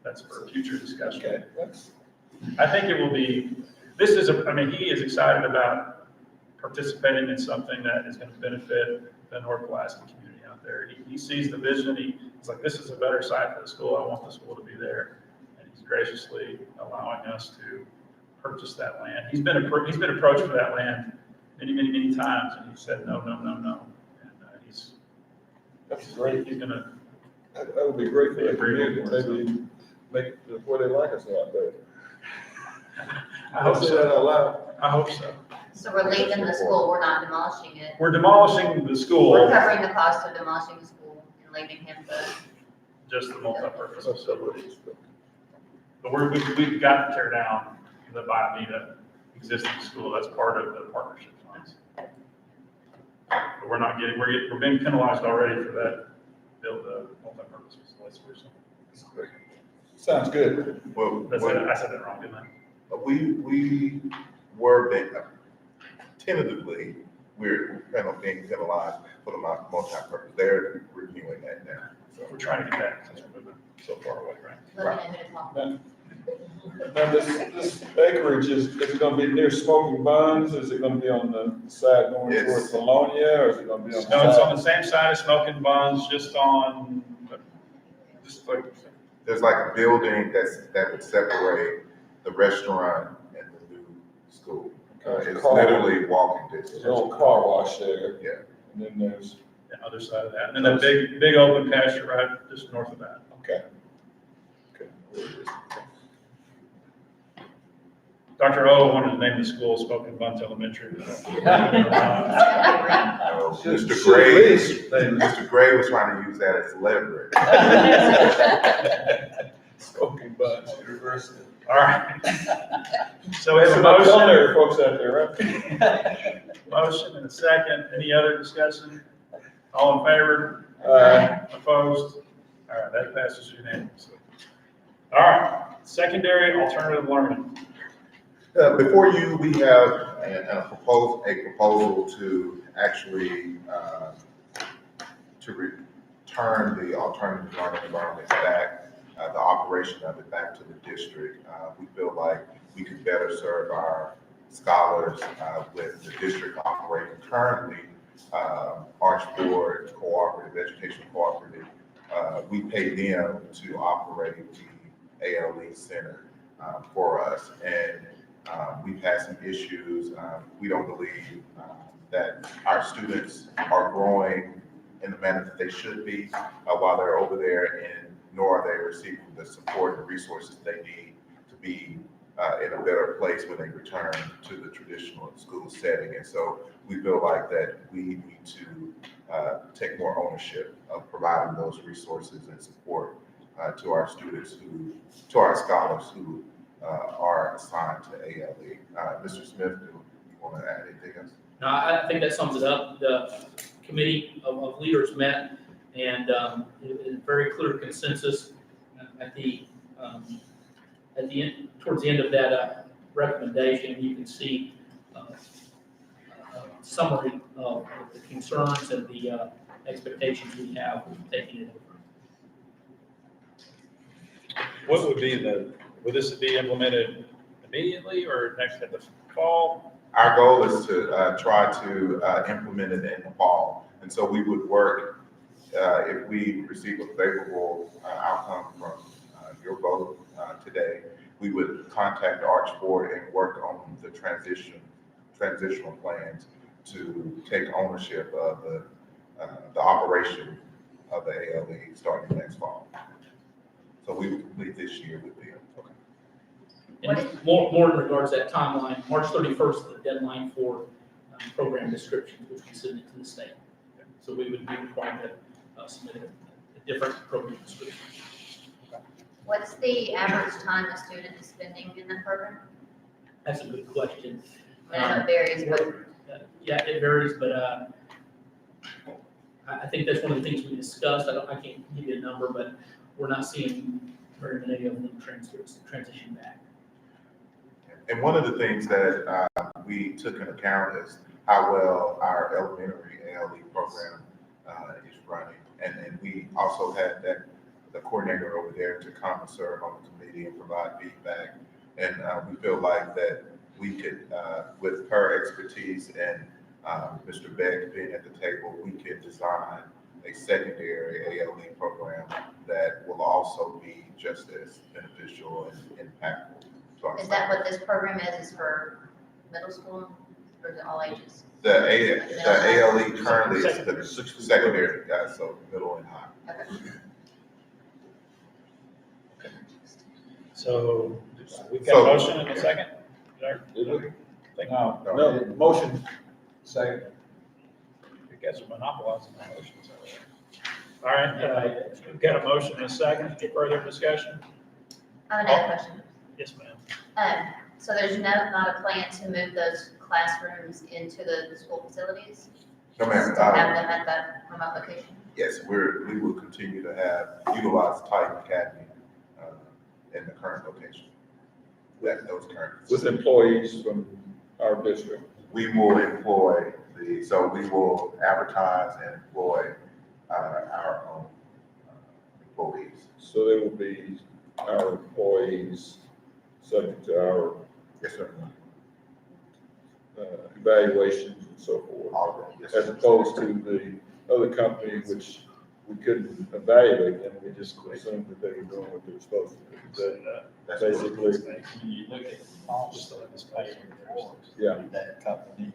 that's for future discussion. Okay, I think it will be. He is excited about participating in something that is going to benefit the North Pulaski community out there. He sees the vision. He's like, this is a better site for the school. I want the school to be there, and he's graciously allowing us to purchase that land. He's been approached for that land many times, and he said no. And that's great. he's going to. That would be great for the community, maybe make it where they like us out there. I hope Say so. that out loud. I hope so. So we're leaving the school, we're not demolishing it. We're demolishing the school, We're covering the cost of demolishing the school and leaving him the. just the multi-purpose facilities. But we've got to tear down the Mita existing school. That's part of the partnership funds. But we're being penalized already for that, build the multi-purpose facilities. Sounds good. Well, I said that wrong, didn't I? we were tentatively, we're being penalized for the multi-purpose. They're reviewing that now. So We're trying to get that since we're moving so far away, right? Looking at who to talk to. Now, this acreage, is it gonna be near Smoking Buns? Is it gonna be on the side going Yes. towards Bologna, or is it gonna be on the No, it's on side? the same side as Smoking Buns, just like, there's like a building that would separate the restaurant and the new school. Okay, It's car- literally walking distance. There's an old car wash there. Yeah. And then there's, the other side of that. And then that big open pasture right just north of that. okay. Dr. O wanted to name the school Smoking Buns Elementary. Mr. Gray was trying to use that as leverage. Smoking Buns University. All right. So we have a Some culinary motion, folks out there, right? motion and a second. Any other discussion? All in favor? Opposed? All right, that passes unanimously. All right, secondary alternative learning. Before you, we have a proposal to actually, to return the alternative learning environments back, the operation of it back to the district. We feel like we could better serve our scholars with the district operating currently Arch Board Cooperative, Educational Cooperative, we pay them to operate the ALE Center for us. And we've had some issues. We don't believe that our students are growing in the manner that they should be while they're over there, and nor are they receiving the support and resources they need to be in a better place when they return to the traditional school setting. And so we feel like that we need to take more ownership of providing those resources and support to our students to our scholars who are assigned to ALE. Mr. Smith, do you want to add anything else? No, I think that sums it up. The committee of leaders met, and it was a very clear consensus at the end, towards the end of that recommendation. You can see a summary of the concerns and the expectations we have with taking it over. What would this be implemented immediately or next at the fall? Our goal is to try to implement it in the fall. And so we would work, if we receive a favorable outcome from your vote today, we would contact the Arch Board and work on the transitional plans to take ownership of the operation of the ALE starting next fall. So we would complete this year with them. And more in regards to that timeline, March 31st is the deadline for program descriptions, which we submit to the state. So we would be required to submit a different program description. What's the average time a student is spending in the program? That's a good question. I know it varies, but Yeah, it varies, but I think that's one of the things we discussed. I can't give you a number, but we're not seeing very many of them transition back. And one of the things that we took into account is how well our elementary ALE program is running. And we also had the coordinator over there to come and serve on the committee and provide feedback. And we feel like that we could, with her expertise and Mr. Beck being at the table, we could design a secondary ALE program that will also be just as beneficial and impactful. is that what this program is for middle school, or is it all ages? The ALE currently is the secondary, guys, so middle and high. Okay. So we've got a motion in a second? No, motion, second. You guys are monopolizing the motions. All right, we've got a motion and a second. Any further discussion? I have another question. Yes, ma'am. So there's not a plan to move those classrooms into the school facilities? No, ma'am. To have them at that remote location? Yes, we will continue to utilize Titan Academy in the current location. Those current. With employees from our district. We will employ so we will advertise and employ our own employees. So they will be our employees subject to our Yes, sir. evaluations and so forth. All of them. Yes, As sir. opposed to the other company, which we couldn't evaluate them, we just assumed that they were doing what they were supposed to do. That's Basically, When you look at the cost of this pay Yeah. that company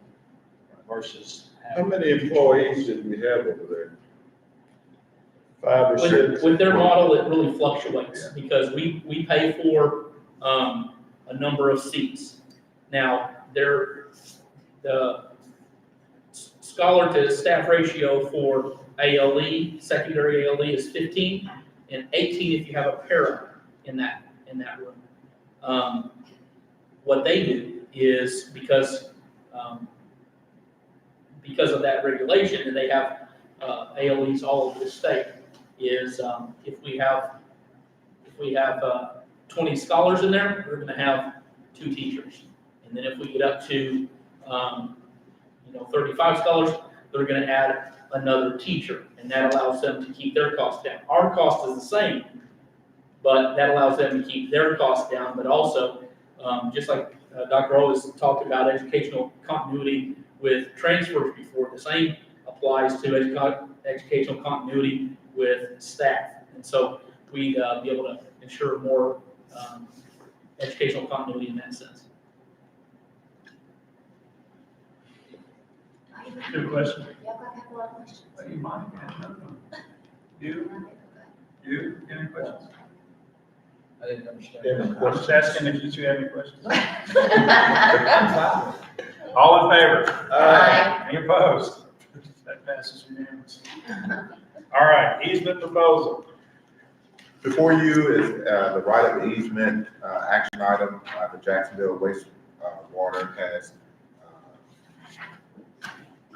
versus. how many employees did we have over there? 5 or 6? With their model, it really fluctuates because we pay for a number of seats. Now, the scholar to staff ratio for ALE, secondary ALE is 15 and 18 if you have a para in that room. What they do is because of that regulation, and they have ALEs all over the state, is if we have 20 scholars in there, we're going to have 2 teachers. And then if we get up to 35 scholars, they're going to add another teacher, and that allows them to keep their costs down. Our cost is the same, but that allows them to keep their costs down. But also, just like Dr. O has talked about educational continuity with transfers before, the same applies to educational continuity with staff. And so we'd be able to ensure more educational continuity in that sense. Good question. Y'all got a couple of questions? What do you mind? You, any questions? I didn't understand. I'm just asking if you two have any questions. All in favor? Aye. Any opposed? That passes unanimously. All right, easement proposal. Before you is the right of easement action item. The Jacksonville wastewater has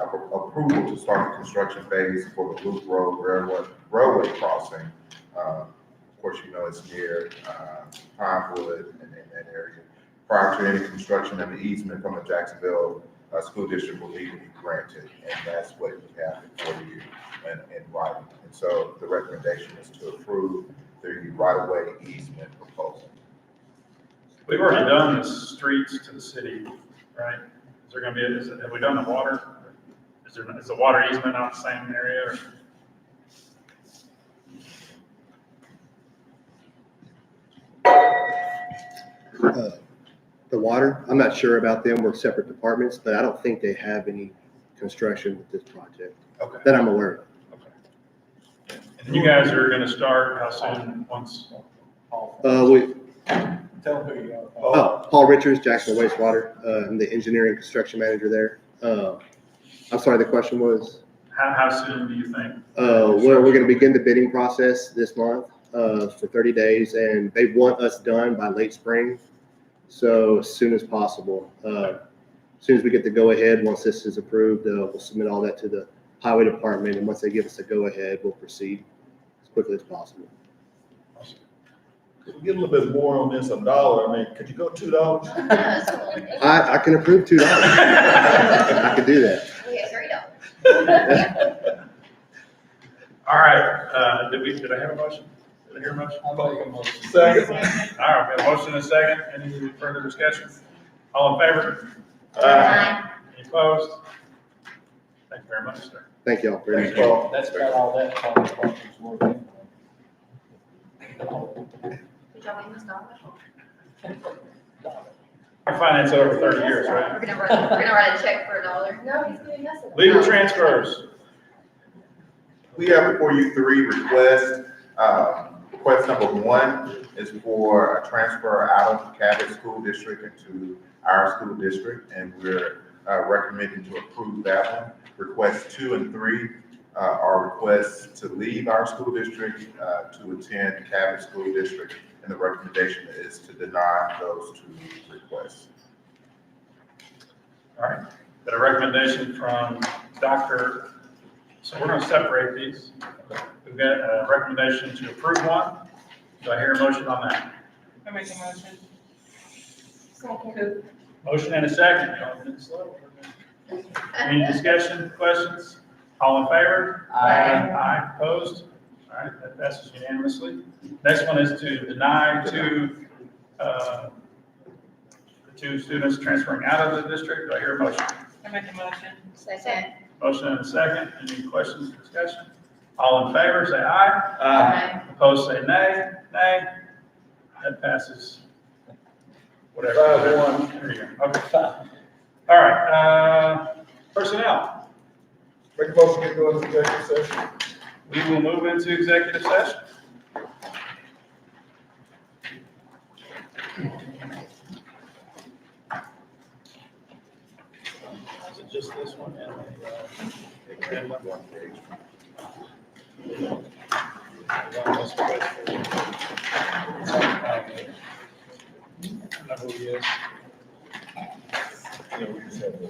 approval to start the construction phase for the Loop Road railway crossing. Of course, you know it's near Pinewood and in that area. Prior to any construction, and the easement from the Jacksonville school district will need to be granted, and that's what you have before you in writing. And so the recommendation is to approve the right-of-way easement proposal. We've already done the streets to the city, right? Is there gonna be, have we done the water? Is the water easement on the same area? Or? The water, I'm not sure about them, we're separate departments, but I don't think they have any construction with this project Okay. that I'm aware of. Okay. And you guys are gonna start how soon, once? Tell them who you are. Paul Richards, Jackson Wastewater, I'm the engineering construction manager there. I'm sorry, the question was? How soon do you think? Well, we're gonna begin the bidding process this month, for 30 days, and they want us done by late spring. So as soon as possible, as soon as we get the go-ahead, once this is approved, we'll submit all that to the highway department, and once they give us a go-ahead, we'll proceed as quickly as possible. Could we get a little bit more on this, $1? I mean, could you go $2? I can approve $2. I can do that. We have $3. All right, did I have a motion? Did I hear a motion? I'll make a motion. Second. All right, we have a motion and a second. Any further discussion? All in favor? Aye. Any opposed? Thank you very much, sir. Thank y'all very much. Well, that's about all that county project's worth anyway. Did y'all win this dollar? Our finance over 30 years, right? We're gonna write a check for $1. No, he's doing this. Legal transfers. We have before you 3 requests. Request number 1 is for a transfer out of Cabot School District into our school district, and we're recommending to approve that one. Requests 2 and 3 are requests to leave our school district to attend Cabot School District, and the recommendation is to deny those 2 requests. All right, got a recommendation from Dr. So we're gonna separate these. We've got a recommendation to approve one. Do I hear a motion on that? I make a motion. Second. Motion and a second. Y'all been slow. Any discussion, questions? All in favor? Aye. Aye, opposed? All right, that passes unanimously. Next one is to deny the 2 students transferring out of the district. Do I hear a motion? I make a motion. Second. Motion and a second. Any questions, discussion? All in favor, say aye. Aye. Opposed, say nay. Nay. That passes. Whatever. 5-1. There you go. Okay. All right, personnel. Make a motion to go into executive session. We will move into executive session. Is it just this one? And One page. I know who he is. You know, we just have to,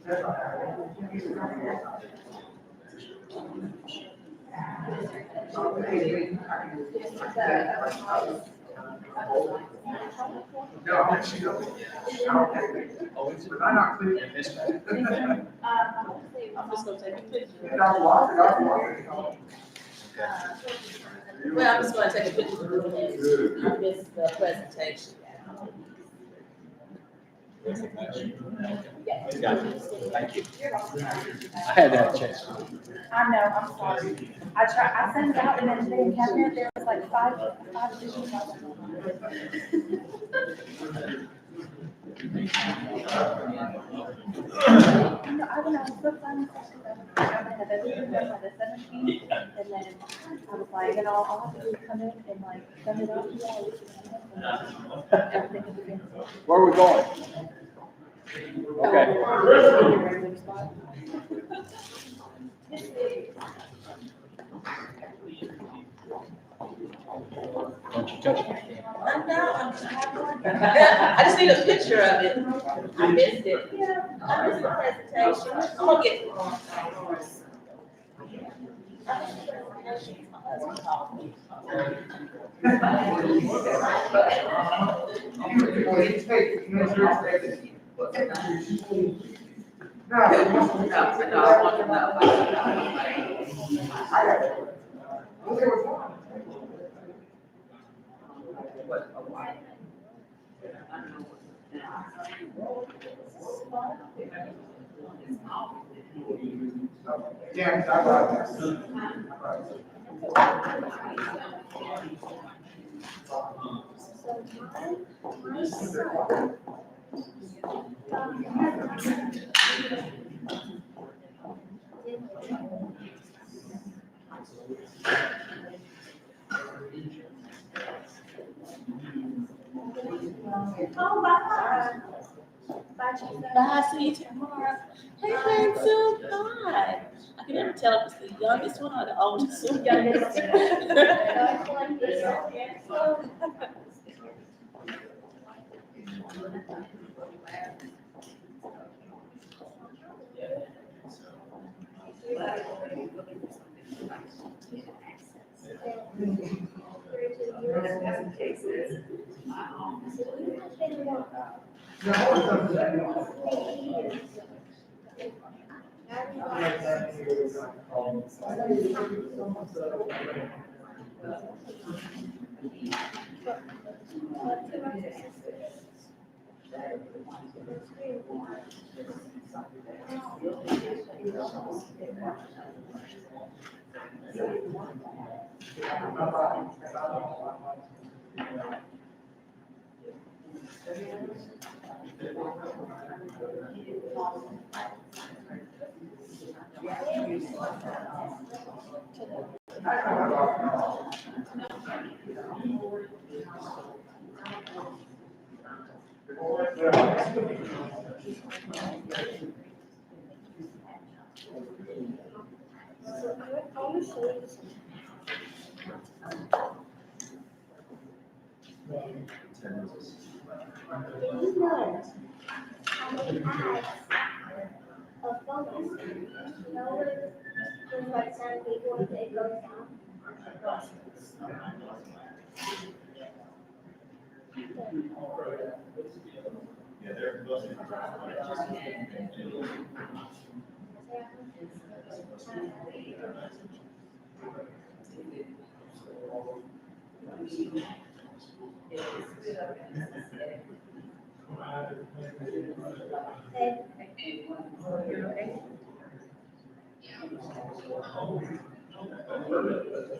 No, she don't. But I'm not clear. I'm just gonna take a picture. Dr. Walker, Dr. Walker. Well, I'm just gonna take a picture of this presentation. Thank you. I had that chance. I know, I'm sorry. I sent it out and then today in cabinet, there was like five additional ones. I don't know, I was so fun. I had everything done by the 17th, and then I was like, and I'll have to do come in and like send it out to you all. Everything is good. Where are we going? Okay. Don't you touch me. I just need a picture of it. I missed it. I missed the presentation. I'm gonna get. Yeah, I got Oh, bye. Bye, see you tomorrow. Hey, handsome, hi. I can never tell if it's the youngest one or the oldest one.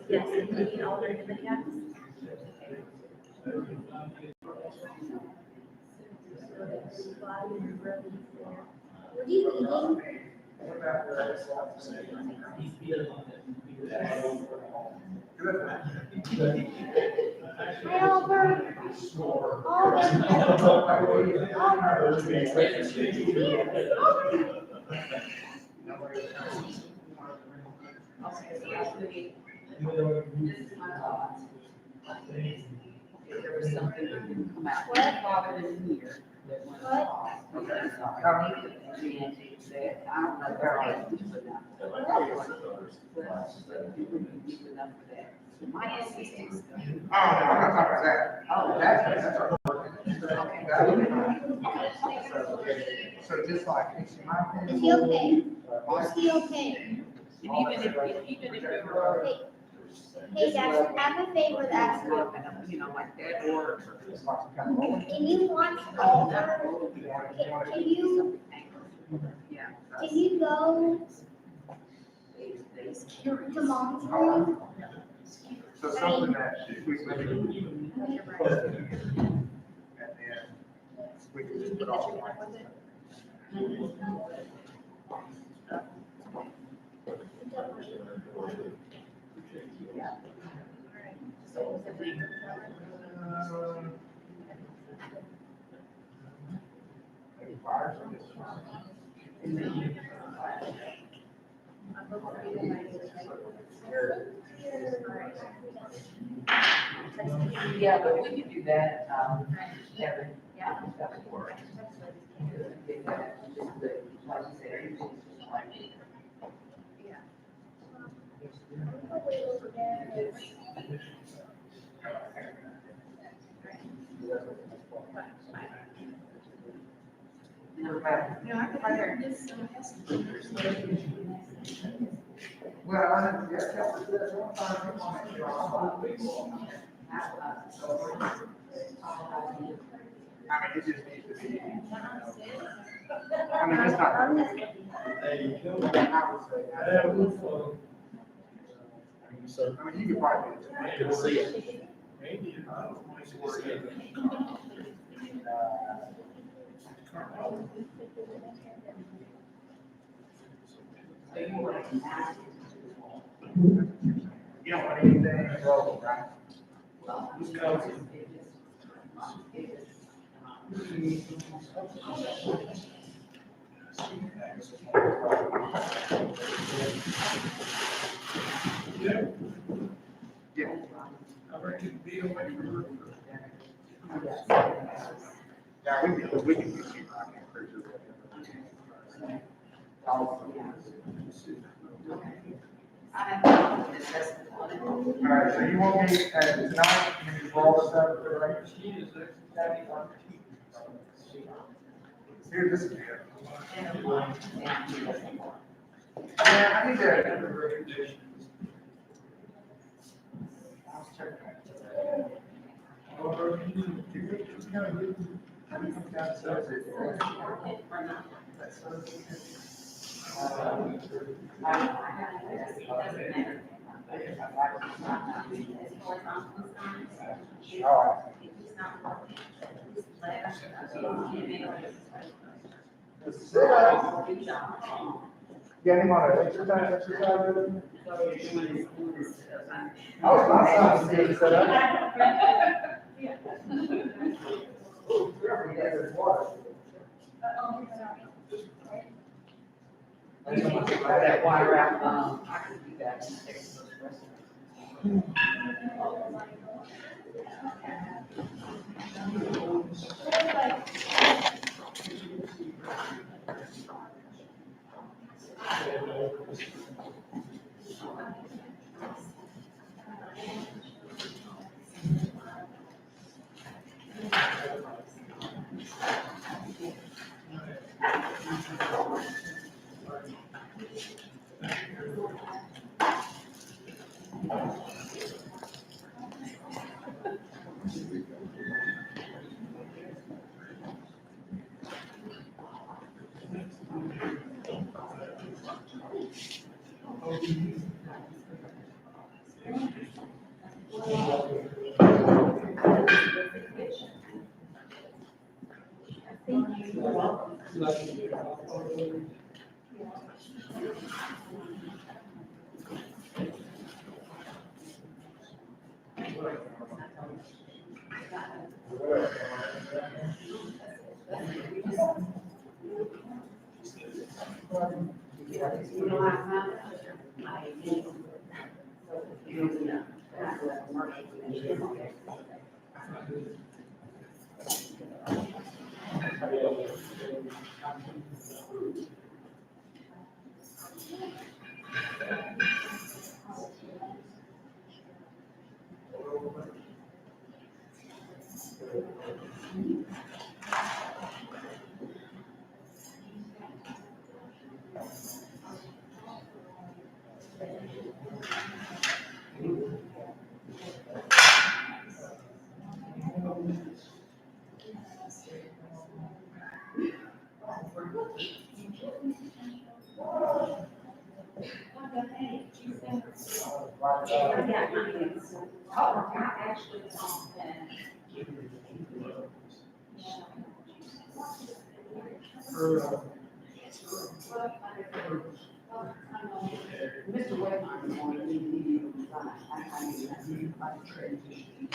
Yes, you need all the cats. What are you eating? Hi, Albert. There was something that didn't come out. What bothered in here So just like, Is he okay? Is he okay? Even if we were, Hey, Jackson, I have a favor to ask you. like that, or. Can you watch over? Can you go to mom's room? So something that we maybe. And then we can just put all. Yeah, but we can do that, Kevin. Yeah. That would work. Like you said, everything's just like. Well, I think, yeah, that's one time, I mean, it just needs to be. I mean, it's not. I would say. I mean, you could probably. Good to see you. You don't want anything wrong, right? Yeah. Yeah, we can do it. All right, so you want me at tonight, you just roll this up for the record? Here, this is here. Yeah, I need to. Get him on an exercise. Oh, my son's getting set up. That wire out, I can do that. Mr. Wayman wanted me to give you a design. I need like transition.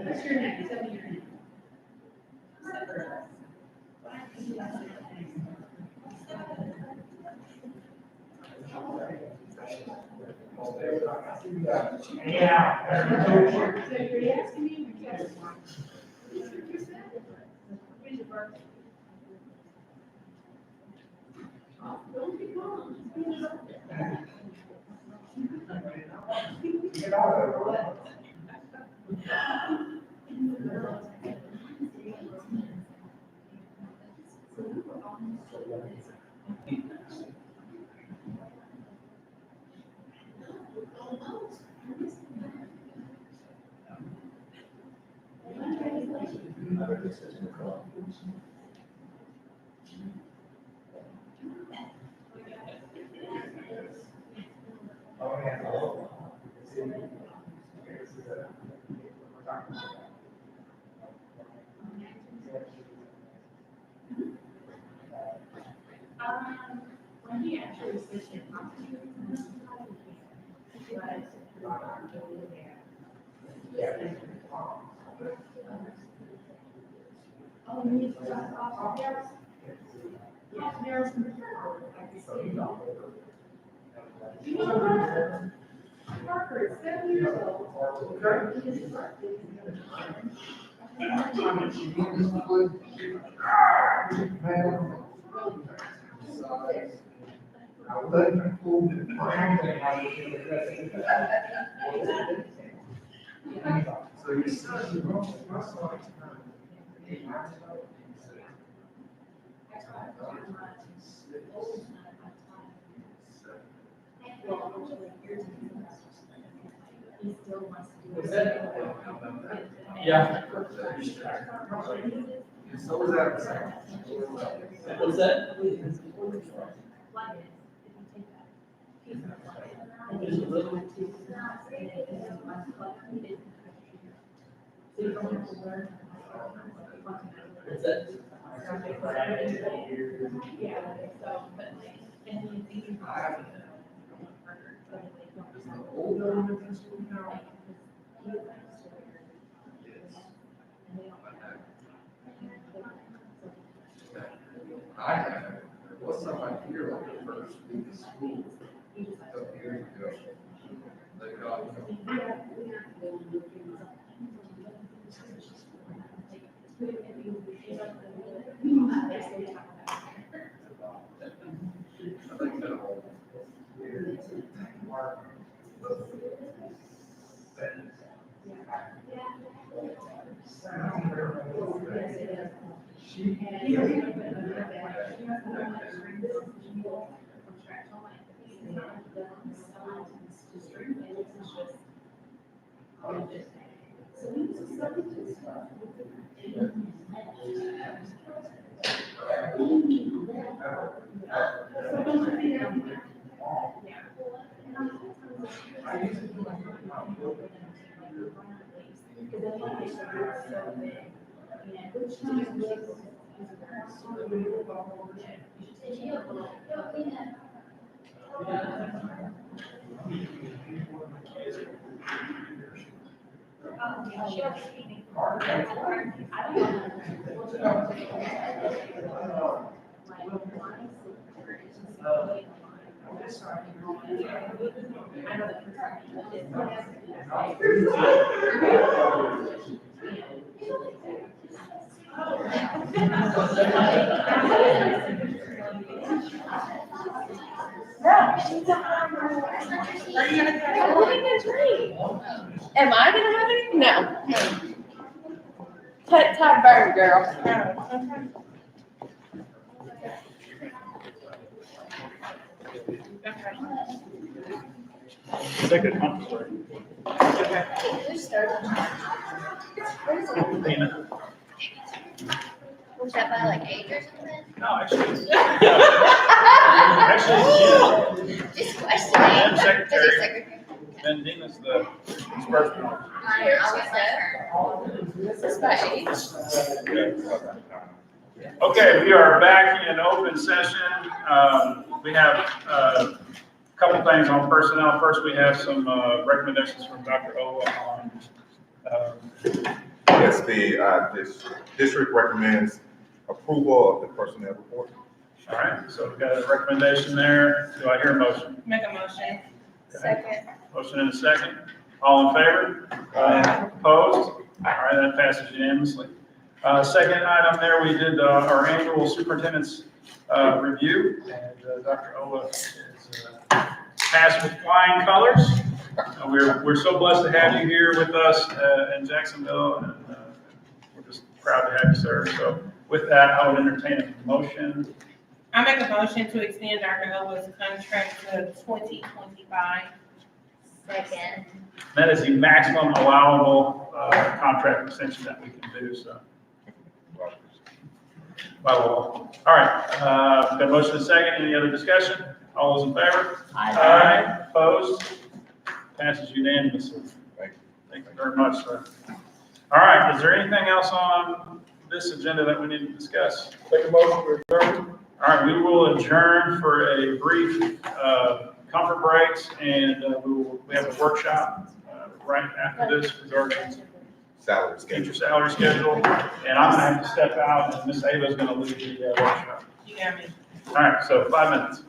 What's your name? Tell me your name. So you're asking me? Yes. Where's your birthday? Don't be gone. When he actually switched it, Parker is 7 years Yeah. So was that. What's that? What's that? I have, what's up like here, like the first week of school, a couple years ago. They got, I think that whole. Am I gonna have any? No. Cut top burn, girl. Second, huh? Who started? Dana. Was that by like age or something? No, actually. Actually, Just questioning. yeah. Is Secretary. it secretary? And Dina's the disbursement officer. I was This is by age. Okay, we are back in open session. We have a couple things on personnel. First, we have some recommendations from Dr. Owa on. Yes, this district recommends approval of the personnel report. All right, so we've got a recommendation there. Do I hear a motion? Make a motion. Second. Motion and a second. All in favor? Opposed? All right, that passes unanimously. Second item there, we did our annual superintendent's review, and Dr. Owa is passed with flying colors. We're so blessed to have you here with us in Jacksonville, and we're just proud to have you, sir. So with that, I would entertain a motion. I make a motion to extend Dr. Owa's contract to 2025. Second. That is the maximum allowable contract extension that we can do, so. by law. All right, got a motion and a second. Any other discussion? All those in favor? Aye. Opposed? Passes unanimously. Thank you very much, sir. All right, is there anything else on this agenda that we need to discuss? Take a motion to adjourn. All right, we will adjourn for a brief comfort breaks, and we have a workshop right after this regarding Salary future schedule. salary schedule. And I'm gonna have to step out, and Miss Ava's gonna lead the workshop. You got me. All right, so 5 minutes.